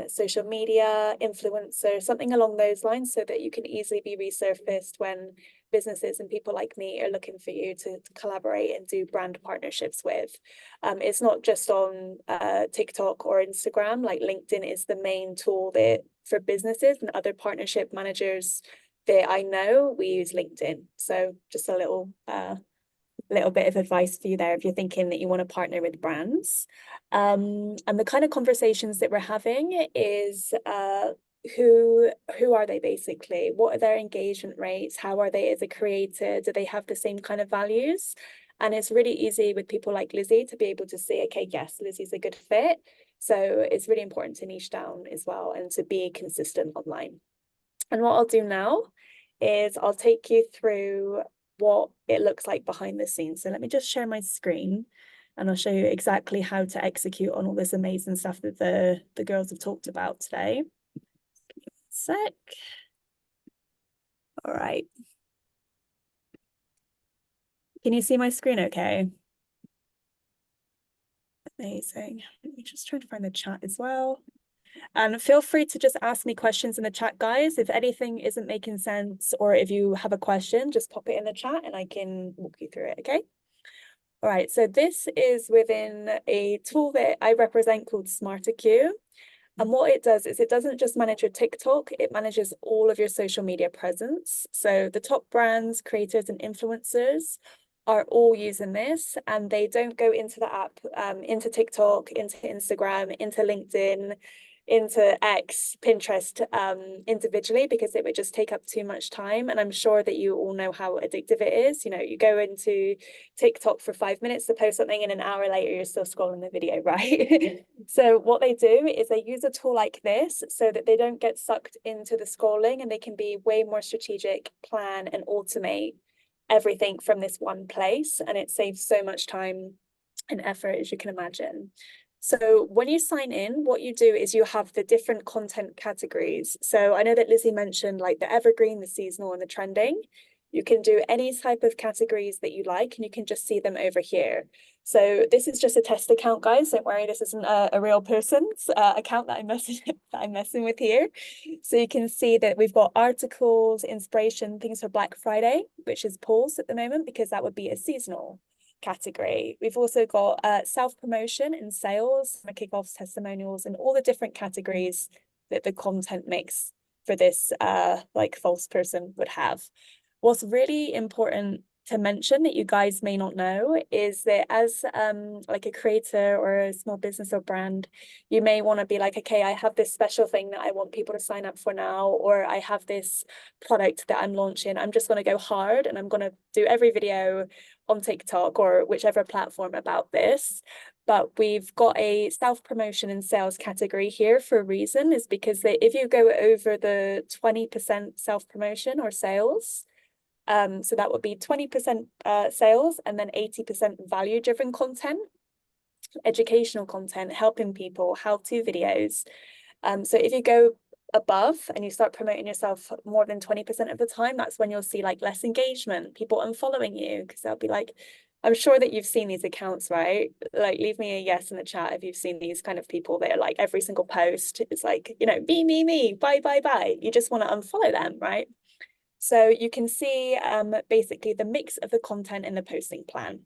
social media influencer, something along those lines, so that you can easily be resurfaced when businesses and people like me are looking for you to collaborate and do brand partnerships with. It's not just on TikTok or Instagram. Like LinkedIn is the main tool that for businesses and other partnership managers that I know, we use LinkedIn. So just a little bit of advice for you there if you're thinking that you want to partner with brands. And the kind of conversations that we're having is who are they basically? What are their engagement rates? How are they as a creator? Do they have the same kind of values? And it's really easy with people like Lizzie to be able to say, okay, yes, Lizzie's a good fit. So it's really important to niche down as well and to be consistent online. And what I'll do now is I'll take you through what it looks like behind the scenes. So let me just share my screen and I'll show you exactly how to execute on all this amazing stuff that the girls have talked about today. Give me a sec. All right. Can you see my screen okay? Amazing. Let me just try to find the chat as well. And feel free to just ask me questions in the chat, guys. If anything isn't making sense or if you have a question, just pop it in the chat and I can walk you through it, okay? All right, so this is within a tool that I represent called SmarterQ. And what it does is it doesn't just manage your TikTok, it manages all of your social media presence. So the top brands, creators, and influencers are all using this, and they don't go into the app, into TikTok, into Instagram, into LinkedIn, into X, Pinterest individually, because it would just take up too much time. And I'm sure that you all know how addictive it is. You know, you go into TikTok for 5 minutes to post something and an hour later you're still scrolling the video, right? So what they do is they use a tool like this so that they don't get sucked into the scrolling, and they can be way more strategic, plan and automate everything from this one place. And it saves so much time and effort, as you can imagine. So when you sign in, what you do is you have the different content categories. So I know that Lizzie mentioned like the evergreen, the seasonal and the trending. You can do any type of categories that you like, and you can just see them over here. So this is just a test account, guys. Don't worry, this isn't a real person's account that I'm messing with here. So you can see that we've got articles, inspiration, things for Black Friday, which is paused at the moment because that would be a seasonal category. We've also got self-promotion and sales, kickoffs, testimonials, and all the different categories that the content mix for this like false person would have. What's really important to mention that you guys may not know is that as like a creator or a small business or brand, you may want to be like, okay, I have this special thing that I want people to sign up for now, or I have this product that I'm launching. I'm just going to go hard and I'm going to do every video on TikTok or whichever platform about this. But we've got a self-promotion and sales category here for a reason, is because if you go over the 20% self-promotion or sales, so that would be 20% sales and then 80% value-driven content, educational content, helping people, how-to videos. So if you go above and you start promoting yourself more than 20% of the time, that's when you'll see like less engagement, people unfollowing you, because they'll be like, I'm sure that you've seen these accounts, right? Like, leave me a yes in the chat if you've seen these kind of people that are like, every single post is like, you know, me, bye. You just want to unfollow them, right? So you can see basically the mix of the content in the posting plan.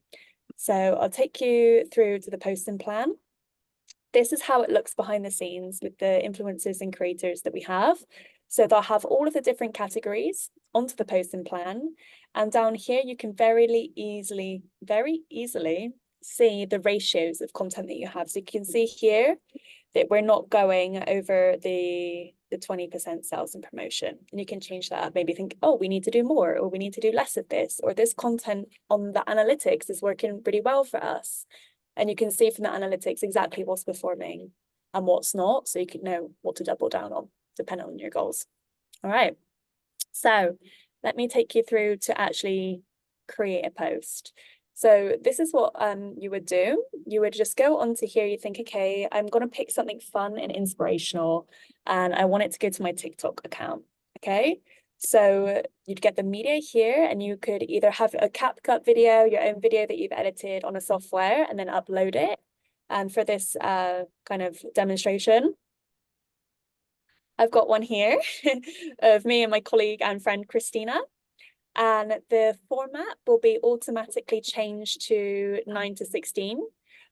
So I'll take you through to the posting plan. This is how it looks behind the scenes with the influencers and creators that we have. So they'll have all of the different categories onto the posting plan. And down here, you can very easily see the ratios of content that you have. So you can see here that we're not going over the 20% sales and promotion. And you can change that up, maybe think, oh, we need to do more, or we need to do less of this, or this content on the analytics is working pretty well for us. And you can see from the analytics exactly what's performing and what's not, so you can know what to double down on, depending on your goals. All right, so let me take you through to actually create a post. So this is what you would do. You would just go onto here, you think, okay, I'm going to pick something fun and inspirational, and I want it to go to my TikTok account, okay? So you'd get the media here, and you could either have a CapCut video, your own video that you've edited on a software, and then upload it. And for this kind of demonstration, I've got one here of me and my colleague and friend Christina. And the format will be automatically changed to 9:16.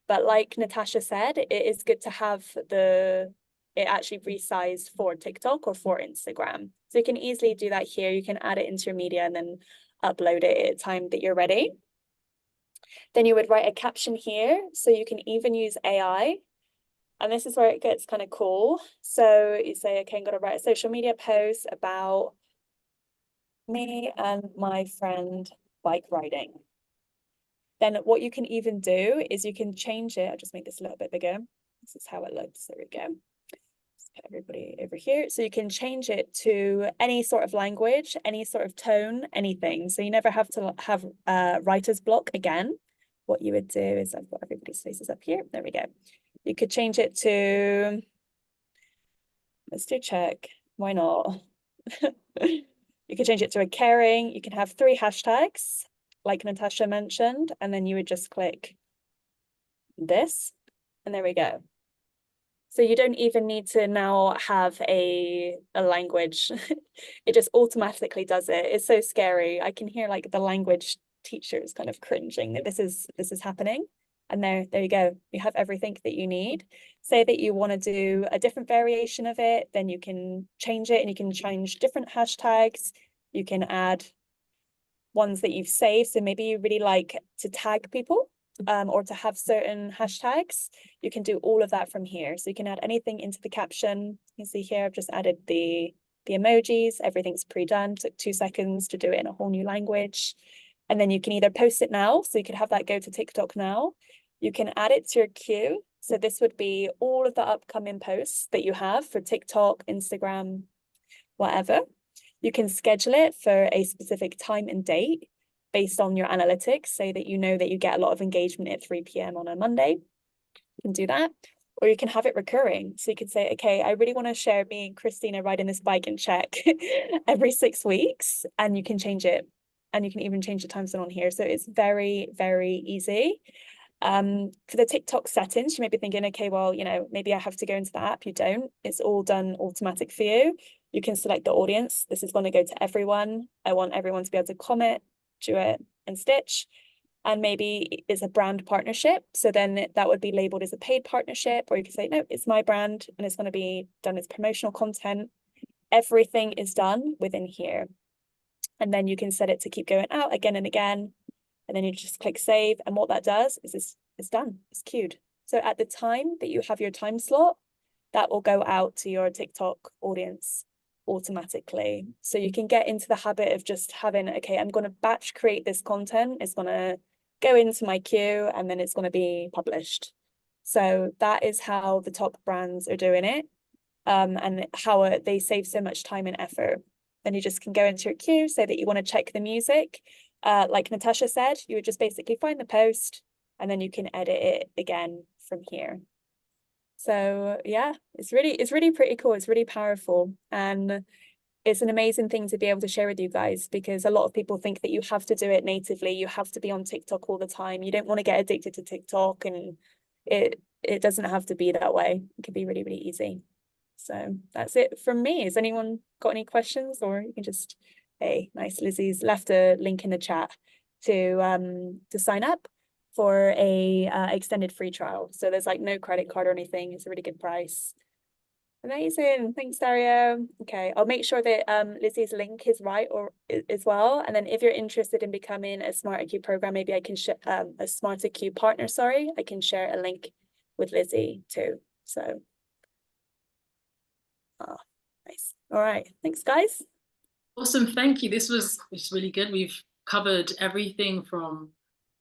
But like Natasha said, it is good to have it actually resized for TikTok or for Instagram. So you can easily do that here. You can add it into your media and then upload it at a time that you're ready. Then you would write a caption here. So you can even use AI. And this is where it gets kind of cool. So you say, okay, I'm going to write a social media post about me and my friend bike riding. Then what you can even do is you can change it. I'll just make this a little bit bigger. This is how it looks. There we go. Just put everybody over here. So you can change it to any sort of language, any sort of tone, anything. So you never have to have writer's block again. What you would do is, I've got everybody's faces up here. There we go. You could change it to, let's do check. Why not? You could change it to a caring. You can have 3 hashtags, like Natasha mentioned, and then you would just click this, and there we go. So you don't even need to now have a language. It just automatically does it. It's so scary. I can hear like the language teachers kind of cringing that this is happening. And there you go. You have everything that you need. Say that you want to do a different variation of it, then you can change it, and you can change different hashtags. You can add ones that you've saved. So maybe you really like to tag people or to have certain hashtags. You can do all of that from here. So you can add anything into the caption. You see here, I've just added the emojis. Everything's pre-done. Took 2 seconds to do it in a whole new language. And then you can either post it now, so you could have that go to TikTok now. You can add it to your queue. So this would be all of the upcoming posts that you have for TikTok, Instagram, whatever. You can schedule it for a specific time and date based on your analytics, so that you know that you get a lot of engagement at 3 p.m. on a Monday. You can do that. Or you can have it recurring. So you could say, okay, I really want to share me and Christina riding this bike in Czech every 6 weeks, and you can change it. And you can even change the time zone on here. So it's very, very easy. For the TikTok settings, you may be thinking, okay, well, you know, maybe I have to go into the app. You don't. It's all done automatic for you. You can select the audience. This is going to go to everyone. I want everyone to be able to comment, duet, and stitch. And maybe it's a brand partnership. So then that would be labeled as a paid partnership, or you can say, no, it's my brand and it's going to be done as promotional content. Everything is done within here. And then you can set it to keep going out again and again. and then you just click save. And what that does is it's done, it's queued. So at the time that you have your time slot, that will go out to your TikTok audience automatically. So you can get into the habit of just having, okay, I'm going to batch create this content. It's going to go into my queue and then it's going to be published. So that is how the top brands are doing it, and how they save so much time and effort. Then you just can go into your queue, say that you want to check the music. Like Natasha said, you would just basically find the post and then you can edit it again from here. So yeah, it's really pretty cool. It's really powerful. And it's an amazing thing to be able to share with you guys, because a lot of people think that you have to do it natively. You have to be on TikTok all the time. You don't want to get addicted to TikTok, and it doesn't have to be that way. It can be really, really easy. So that's it from me. Has anyone got any questions? Or you can just, hey, nice, Lizzie's left a link in the chat to sign up for a extended free trial. So there's like no credit card or anything. It's a really good price. Amazing. Thanks, Dario. Okay, I'll make sure that Lizzie's link is right or as well. And then if you're interested in becoming a SmarterQ program, maybe I can share a SmarterQ partner, sorry, I can share a link with Lizzie too. So nice. All right. Thanks, guys. Awesome. Thank you. This was really good. We've covered everything from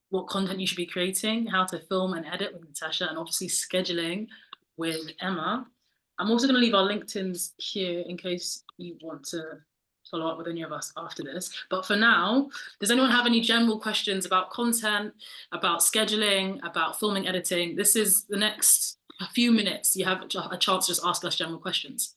what content you should be creating, how to film and edit with Natasha, and obviously scheduling with Emma. I'm also going to leave our LinkedIns here in case you want to follow up with any of us after this. But for now, does anyone have any general questions about content, about scheduling, about filming, editing? This is the next few minutes. You have a chance to just ask us general questions.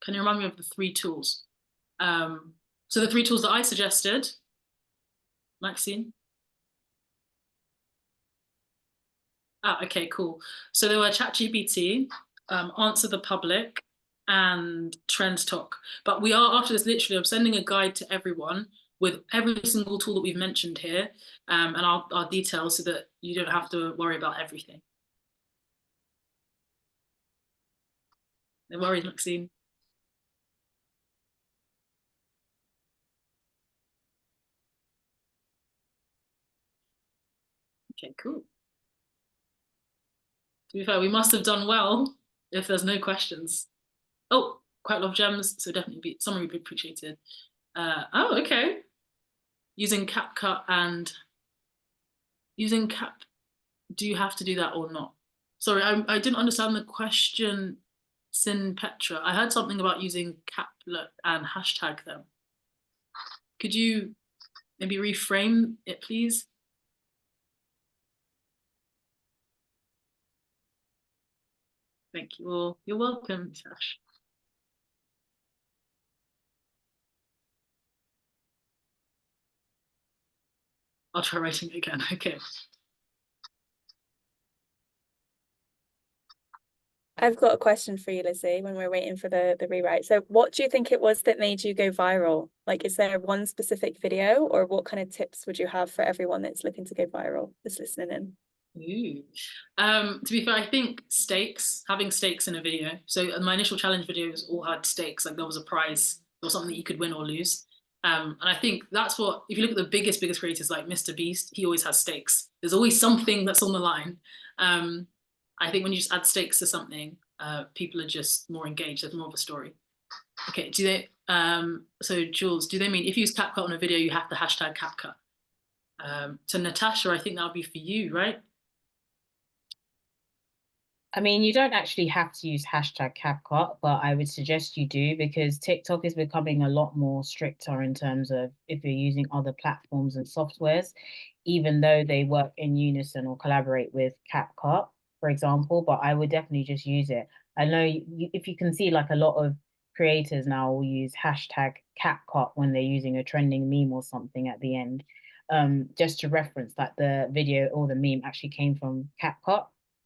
Can you remind me of the 3 tools? So the 3 tools that I suggested, Maxine? Okay, cool. So there were ChatGPT, Answer the Public, and Trends Talk. But we are, after this, literally, I'm sending a guide to everyone with every single tool that we've mentioned here, and our details, so that you don't have to worry about everything. No worries, Maxine. Okay, cool. To be fair, we must have done well if there's no questions. Oh, quite a lot of gems, so definitely some would be appreciated. Oh, okay. Using CapCut and using Cap, do you have to do that or not? Sorry, I didn't understand the question, Sin Petra. I heard something about using Caplet and hashtag them. Could you maybe reframe it, please? Thank you all. You're welcome, Sash. I'll try writing it again. Okay. I've got a question for you, Lizzie, when we're waiting for the rewrite. So what do you think it was that made you go viral? Like, is there one specific video, or what kind of tips would you have for everyone that's looking to go viral, that's listening in? Ooh. To be fair, I think stakes, having stakes in a video. So my initial challenge videos all had stakes, like there was a prize or something that you could win or lose. And I think that's what, if you look at the biggest creators like Mr. Beast, he always has stakes. There's always something that's on the line. I think when you just add stakes to something, people are just more engaged. There's more of a story. Okay, do they, so Jules, do they mean if you use CapCut on a video, you have to hashtag CapCut? So Natasha, I think that would be for you, right? I mean, you don't actually have to use hashtag CapCut, but I would suggest you do, because TikTok is becoming a lot more stricter in terms of if you're using other platforms and softwares, even though they work in unison or collaborate with CapCut, for example, but I would definitely just use it. I know if you can see, like, a lot of creators now will use hashtag CapCut when they're using a trending meme or something at the end, just to reference that the video or the meme actually came from CapCut.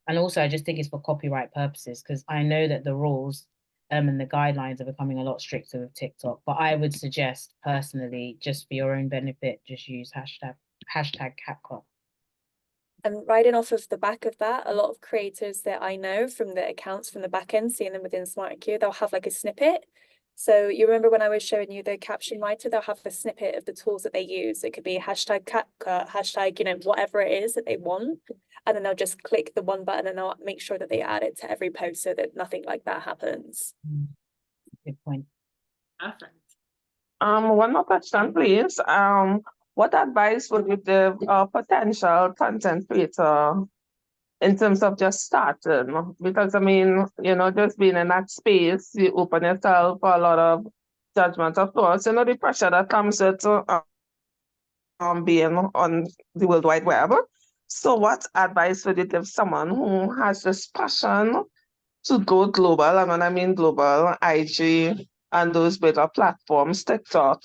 And also, I just think it's for copyright purposes because I know that the rules and the guidelines are becoming a lot stricter with TikTok. But I would suggest personally, just for your own benefit, just use hashtag CapCut. And riding off of the back of that, a lot of creators that I know from the accounts from the back end, seeing them within SmarterQ, they'll have like a snippet. So you remember when I was showing you the caption writer, they'll have a snippet of the tools that they use. It could be hashtag CapCut, hashtag, you know, whatever it is that they want. And then they'll just click the one button and they'll make sure that they add it to every post so that nothing like that happens. Good point. Perfect. One more question, please. What advice would you give a potential content creator in terms of just starting? Because I mean, you know, just being in that space, you open yourself for a lot of judgment, of course. You know, the pressure that comes with being on the World Wide Web. So what advice would you give someone who has this passion to go global? And when I mean global, IG and those bigger platforms, TikTok,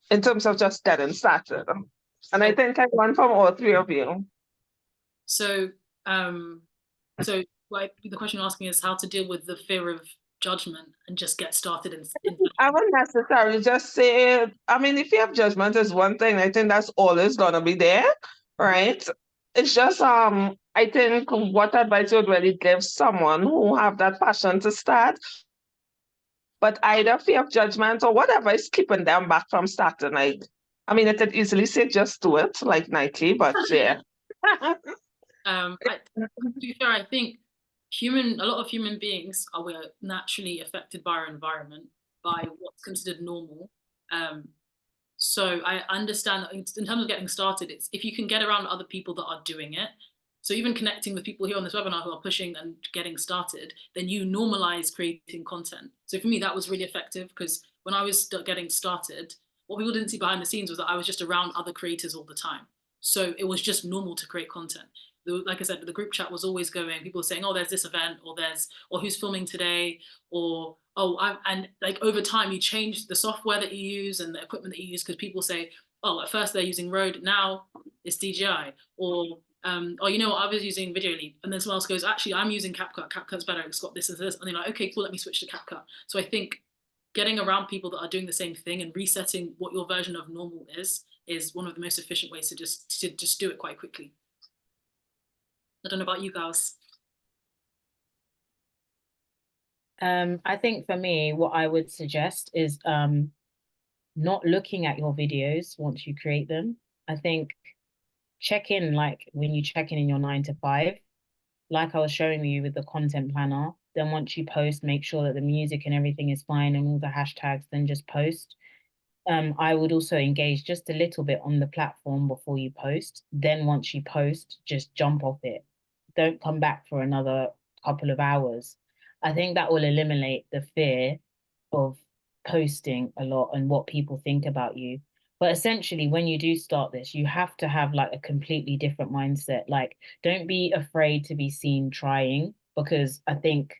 in terms of just getting started? And I think I want from all three of you. So, like the question you're asking is how to deal with the fear of judgment and just get started in I wouldn't necessarily just say, I mean, if you have judgment is one thing, I think that's always gonna be there, right? It's just I think what advice you would really give someone who have that passion to start, but either fear of judgment or whatever is keeping them back from starting. Like, I mean, it could easily say just do it, like Nike, but yeah. to be fair, I think a lot of human beings we're naturally affected by our environment, by what's considered normal. So I understand that in terms of getting started, it's if you can get around other people that are doing it. So even connecting with people here on this webinar who are pushing and getting started, then you normalize creating content. So for me, that was really effective because when I was getting started, what people didn't see behind the scenes was that I was just around other creators all the time. So it was just normal to create content. Like I said, the group chat was always going, people were saying, oh, there's this event, or who's filming today, or and like over time you change the software that you use and the equipment that you use because people say, oh, at first they're using Rode, now it's DJI, or you know what, I was using Video Leap, and then someone else goes, actually, I'm using CapCut. CapCut's better. It's got this and this, and they're like, okay, cool, let me switch to CapCut. So I think getting around people that are doing the same thing and resetting what your version of normal is one of the most efficient ways to just do it quite quickly. I don't know about you guys. I think for me, what I would suggest is not looking at your videos once you create them. I think check in, like when you check in your 9 to 5, like I was showing you with the content planner. Then once you post, make sure that the music and everything is fine and all the hashtags, then just post. I would also engage just a little bit on the platform before you post. Then once you post, just jump off it. Don't come back for another couple of hours. I think that will eliminate the fear of posting a lot and what people think about you. But essentially, when you do start this, you have to have like a completely different mindset. Like, don't be afraid to be seen trying, because I think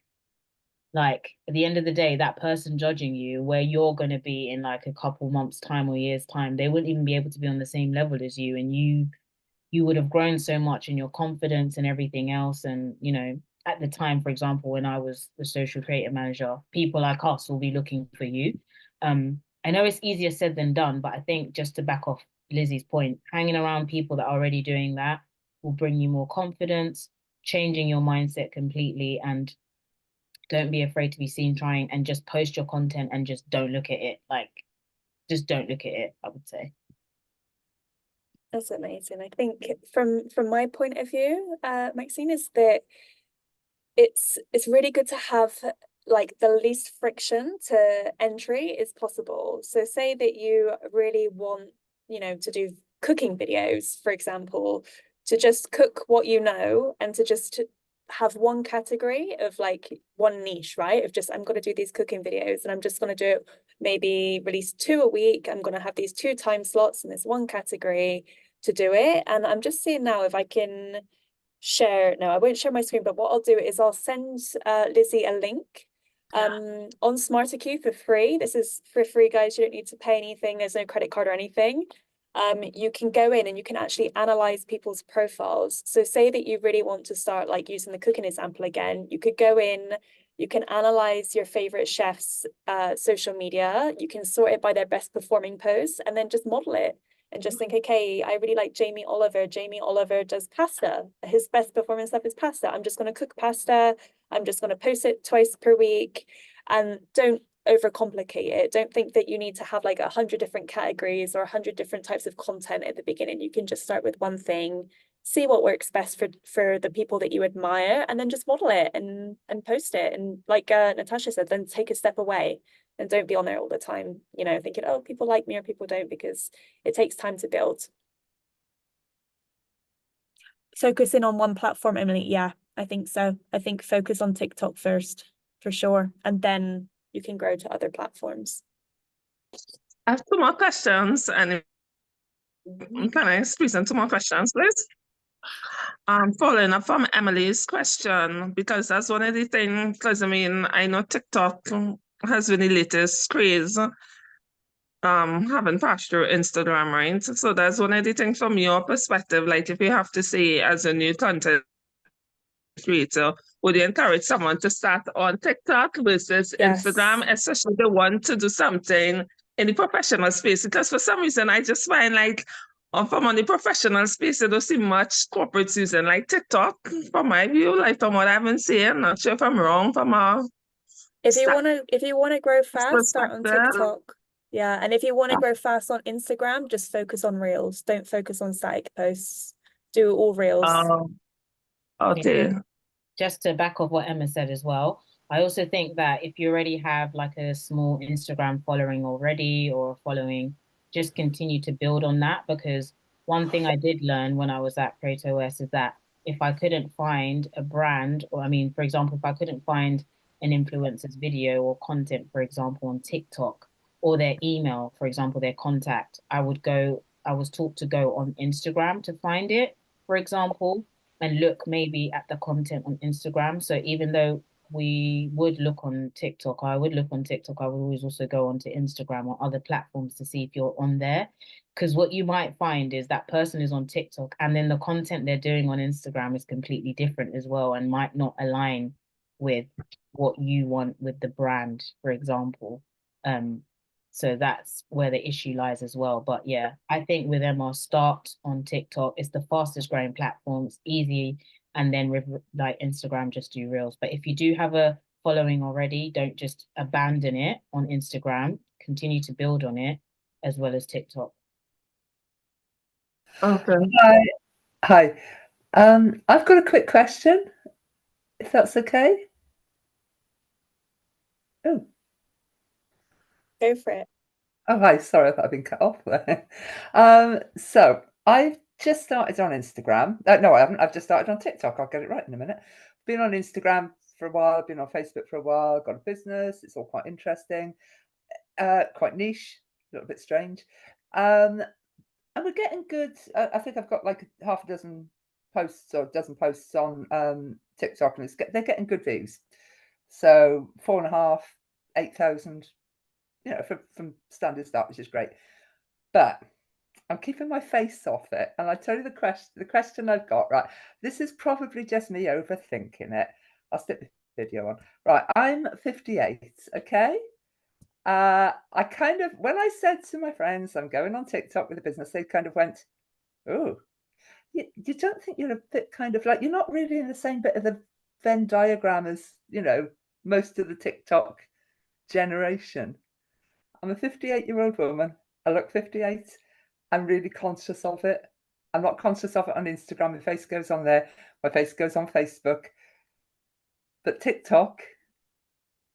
like at the end of the day, that person judging you, where you're going to be in like a couple months time or years time, they wouldn't even be able to be on the same level as you. And you would have grown so much in your confidence and everything else. And, you know, at the time, for example, when I was the social creative manager, people like us will be looking for you. I know it's easier said than done, but I think just to back off Lizzie's point, hanging around people that are already doing that will bring you more confidence, changing your mindset completely. And don't be afraid to be seen trying, and just post your content and just don't look at it. Like, just don't look at it, I would say. That's amazing. I think from my point of view, Maxine, is that it's really good to have like the least friction to entry is possible. So say that you really want, you know, to do cooking videos, for example, to just cook what you know and to just have one category of like one niche, right? Of just, I'm going to do these cooking videos and I'm just going to do maybe release 2 a week. I'm going to have these 2 time slots in this one category to do it. And I'm just seeing now if I can share. No, I won't share my screen, but what I'll do is I'll send Lizzie a link on SmarterQ for free. This is for free, guys. You don't need to pay anything. There's no credit card or anything. you can go in and you can actually analyze people's profiles. So say that you really want to start, like using the cooking example again, you could go in, you can analyze your favorite chefs' social media, you can sort it by their best performing posts, and then just model it and just think, okay, I really like Jamie Oliver. Jamie Oliver does pasta. His best performing stuff is pasta. I'm just going to cook pasta. I'm just going to post it twice per week. And don't overcomplicate it. Don't think that you need to have like 100 different categories or 100 different types of content at the beginning. You can just start with one thing, see what works best for the people that you admire, and then just model it and post it. And like Natasha said, then take a step away and don't be on there all the time, you know, thinking, oh, people like me or people don't, because it takes time to build. Focusing on one platform, Emily, yeah, I think so. I think focus on TikTok first, for sure, and then you can grow to other platforms. I have 2 more questions, and can I squeeze in 2 more questions, please? Following up from Emily's question, because that's one of the things, because I mean, I know TikTok has been the latest craze, having passed through Instagram, right? So that's one of the things from your perspective, like if you have to say as a new content creator, would you encourage someone to start on TikTok versus Instagram, especially they want to do something in the professional space? Because for some reason, I just find like from on the professional space, I don't see much corporates using like TikTok. From my view, like from what I've been seeing, not sure if I'm wrong from a if you want to grow fast, start on perspective. TikTok. Yeah, and if you want to grow fast on Instagram, just focus on reels. Don't focus on static posts. Do all reels. Okay. Just to back off what Emma said as well, I also think that if you already have like a small Instagram following already or following, just continue to build on that, because one thing I did learn when I was at CreateOS is that if I couldn't find a brand, or I mean, for example, if I couldn't find an influencer's video or content, for example, on TikTok, or their email, for example, their contact, I was taught to go on Instagram to find it, for example, and look maybe at the content on Instagram. So even though we would look on TikTok, I would always also go onto Instagram or other platforms to see if you're on there. Because what you might find is that person is on TikTok and then the content they're doing on Instagram is completely different as well and might not align with what you want with the brand, for example. So that's where the issue lies as well. But yeah, I think with Emma, start on TikTok. It's the fastest growing platform. It's easy. And then with like Instagram, just do reels. But if you do have a following already, don't just abandon it on Instagram. Continue to build on it as well as TikTok. Okay. Hi. I've got a quick question, if that's okay. Oh. Go for it. Oh, hi. Sorry, I thought I'd been cut off there. So I've just started on Instagram. No, I haven't. I've just started on TikTok. I'll get it right in a minute. Been on Instagram for a while. Been on Facebook for a while. Got a business. It's all quite interesting. Quite niche. A little bit strange. And we're getting good. I think I've got like half a dozen posts or a dozen posts on TikTok, and they're getting good views. So 4.5, 8,000. You know, from standard start, which is great. But I'm keeping my face off it. And I tell you the question I've got, right? This is probably just me overthinking it. I'll stick the video on. Right, I'm 58, okay? I kind of, when I said to my friends, I'm going on TikTok with a business, they kind of went, oh, you don't think you're a bit kind of like, you're not really in the same bit of the Venn diagram as, you know, most of the TikTok generation. I'm a 58-year-old woman. I look 58. I'm really conscious of it. I'm not conscious of it on Instagram. My face goes on there. My face goes on Facebook. But TikTok,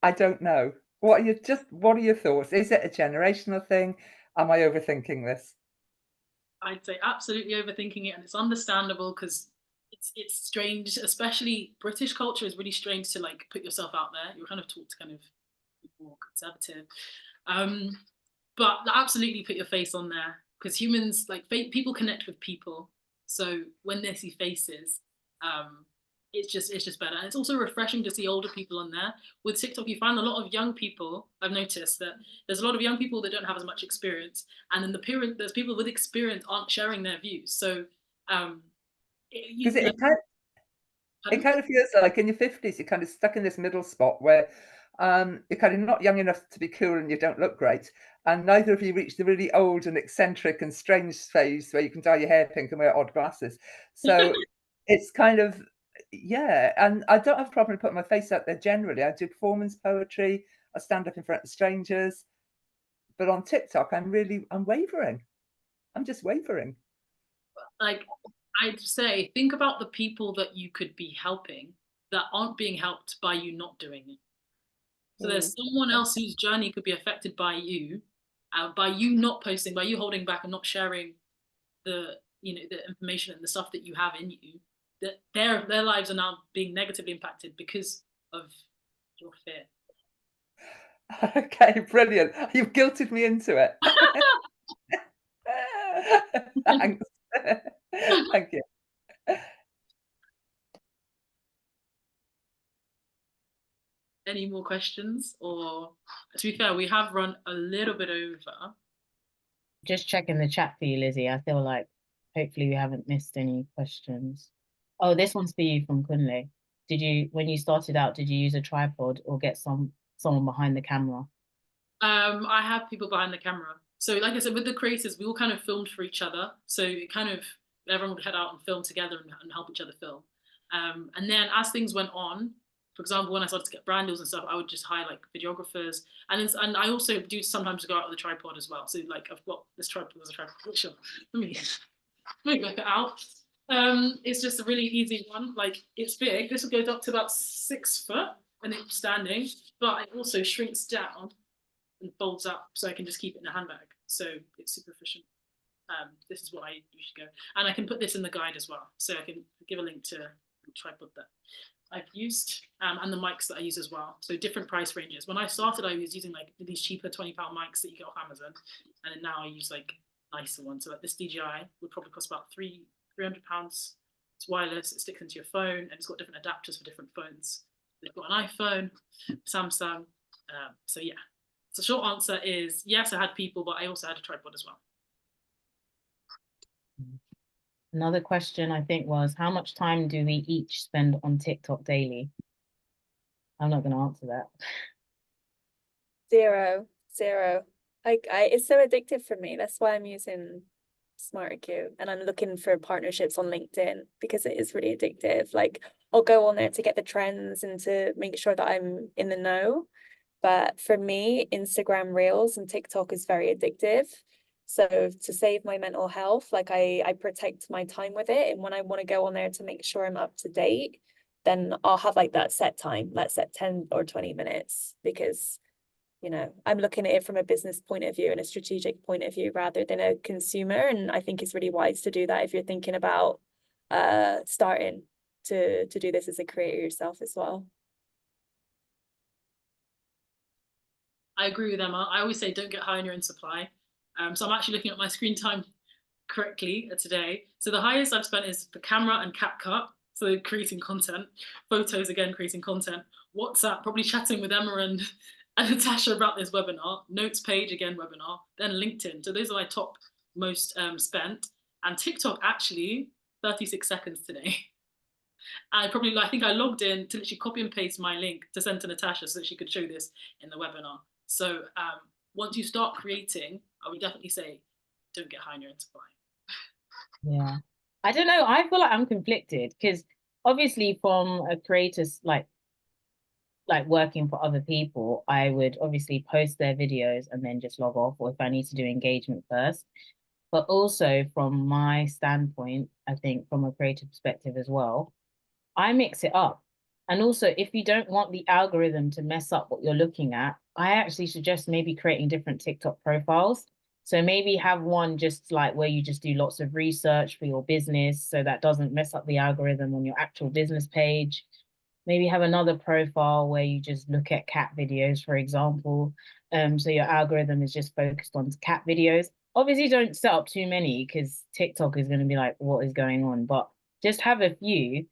I don't know. What are your thoughts? Is it a generational thing? Am I overthinking this? I'd say absolutely overthinking it, and it's understandable because it's strange, especially British culture is really strange to like put yourself out there. You're kind of taught to kind of be more conservative. But absolutely put your face on there, because humans, like people connect with people. So when they see faces, it's just better. And it's also refreshing to see older people on there. With TikTok, you find a lot of young people. I've noticed that there's a lot of young people that don't have as much experience, and then there's people with experience aren't sharing their views. So Because it kind of feels like in your 50s, you're kind of stuck in this middle spot where you're kind of not young enough to be cool and you don't look great. And neither of you reach the really old and eccentric and strange phase where you can dye your hair pink and wear odd glasses. So it's kind of, yeah. And I don't have a problem putting my face out there generally. I do performance poetry. I stand up in front of strangers. But on TikTok, I'm wavering. I'm just wavering. Like, I'd say, think about the people that you could be helping that aren't being helped by you not doing it. So there's someone else whose journey could be affected by you not posting, by you holding back and not sharing the information and the stuff that you have in you. That their lives are now being negatively impacted because of your fear. Okay, brilliant. You've guilted me into it. Thanks. Thank you. Any more questions? Or, to be fair, we have run a little bit over. Just checking the chat for you, Lizzie. I feel like hopefully we haven't missed any questions. Oh, this one's for you from Kunle. When you started out, did you use a tripod or get someone behind the camera? I have people behind the camera. So like I said, with the creators, we all kind of filmed for each other. So it kind of, everyone would head out and film together and help each other film. And then as things went on, for example, when I started to get brand deals and stuff, I would just hire like videographers. And I also do sometimes go out with a tripod as well. So like I've got this tripod as a tripod. Sure. Let me work it out. It's just a really easy one. Like, it's big. This goes up to about 6 foot and it's standing, but it also shrinks down and folds up so I can just keep it in a handbag. So it's super efficient. This is what I usually go. And I can put this in the guide as well. So I can give a link to the tripod that I've used and the mics that I use as well. So different price ranges. When I started, I was using like these cheaper £20 mics that you get off Amazon. And then now I use like nicer ones. So like this DJI would probably cost about £300. It's wireless, it sticks into your phone, and it's got different adapters for different phones. They've got an iPhone, Samsung. So yeah, so short answer is yes, I had people, but I also had a tripod as well. Another question I think was, how much time do we each spend on TikTok daily? I'm not going to answer that. Zero. Like it's so addictive for me. That's why I'm using SmarterQ, and I'm looking for partnerships on LinkedIn because it is really addictive. Like, I'll go on there to get the trends and to make sure that I'm in the know. But for me, Instagram Reels and TikTok is very addictive. So to save my mental health, like I protect my time with it. And when I want to go on there to make sure I'm up to date, then I'll have like that set time, let's set 10 or 20 minutes, because I'm looking at it from a business point of view and a strategic point of view rather than a consumer. And I think it's really wise to do that if you're thinking about starting to do this as a creator yourself as well. I agree with Emma. I always say don't get high on your own supply. So I'm actually looking at my screen time correctly today. So the highest I've spent is for camera and CapCut, so creating content, photos again, creating content, WhatsApp, probably chatting with Emma and Natasha about this webinar, notes page, again, webinar, then LinkedIn. So those are my top most spent. And TikTok, actually, 36 seconds today. I think I logged in to literally copy and paste my link to send to Natasha so that she could show this in the webinar. So once you start creating, I would definitely say, don't get high on your own supply. Yeah. I don't know. I feel like I'm conflicted because obviously from a creator's like working for other people, I would obviously post their videos and then just log off, or if I need to do engagement first. But also from my standpoint, I think from a creative perspective as well, I mix it up. And also, if you don't want the algorithm to mess up what you're looking at, I actually suggest maybe creating different TikTok profiles. So maybe have one just like where you just do lots of research for your business so that doesn't mess up the algorithm on your actual business page. Maybe have another profile where you just look at cat videos, for example. So your algorithm is just focused on cat videos. Obviously, don't set up too many because TikTok is going to be like, what is going on? But just have a few.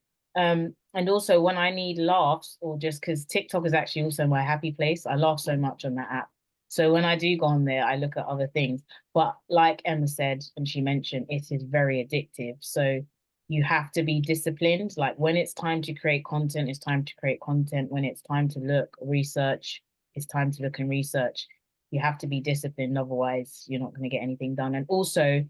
And also when I need laughs, or just because TikTok is actually also my happy place, I laugh so much on that app. So when I do go on there, I look at other things. But like Emma said, and she mentioned, it is very addictive. So you have to be disciplined. Like when it's time to create content, it's time to create content. When it's time to look, research, it's time to look and research. You have to be disciplined, otherwise you're not going to get anything done. And also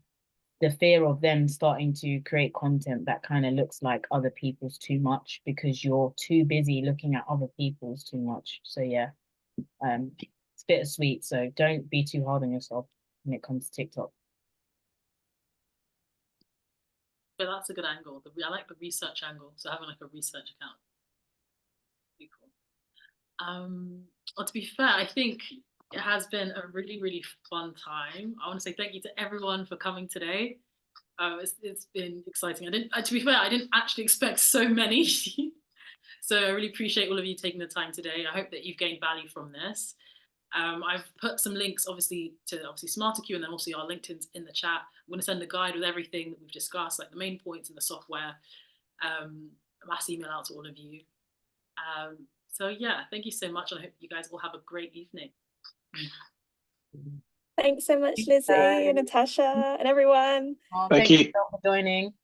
the fear of them starting to create content that kind of looks like other people's too much, because you're too busy looking at other people's too much. So yeah, it's bittersweet. So don't be too hard on yourself when it comes to TikTok. But that's a good angle. I like the research angle. So having like a research account. Be cool. Well, to be fair, I think it has been a really, really fun time. I want to say thank you to everyone for coming today. It's been exciting. To be fair, I didn't actually expect so many. So I really appreciate all of you taking the time today. I hope that you've gained value from this. I've put some links obviously to SmarterQ, and then also our LinkedIn's in the chat. I'm going to send a guide with everything that we've discussed, like the main points and the software. A mass email out to all of you. So yeah, thank you so much, and I hope you guys all have a great evening. Thanks so much, Lizzie and Natasha and everyone. Oh, Thank you you. for joining.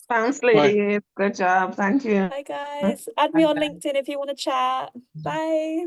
Thanks, ladies. Good job. Thank you. Bye guys. Add me on LinkedIn if you want to chat. Bye.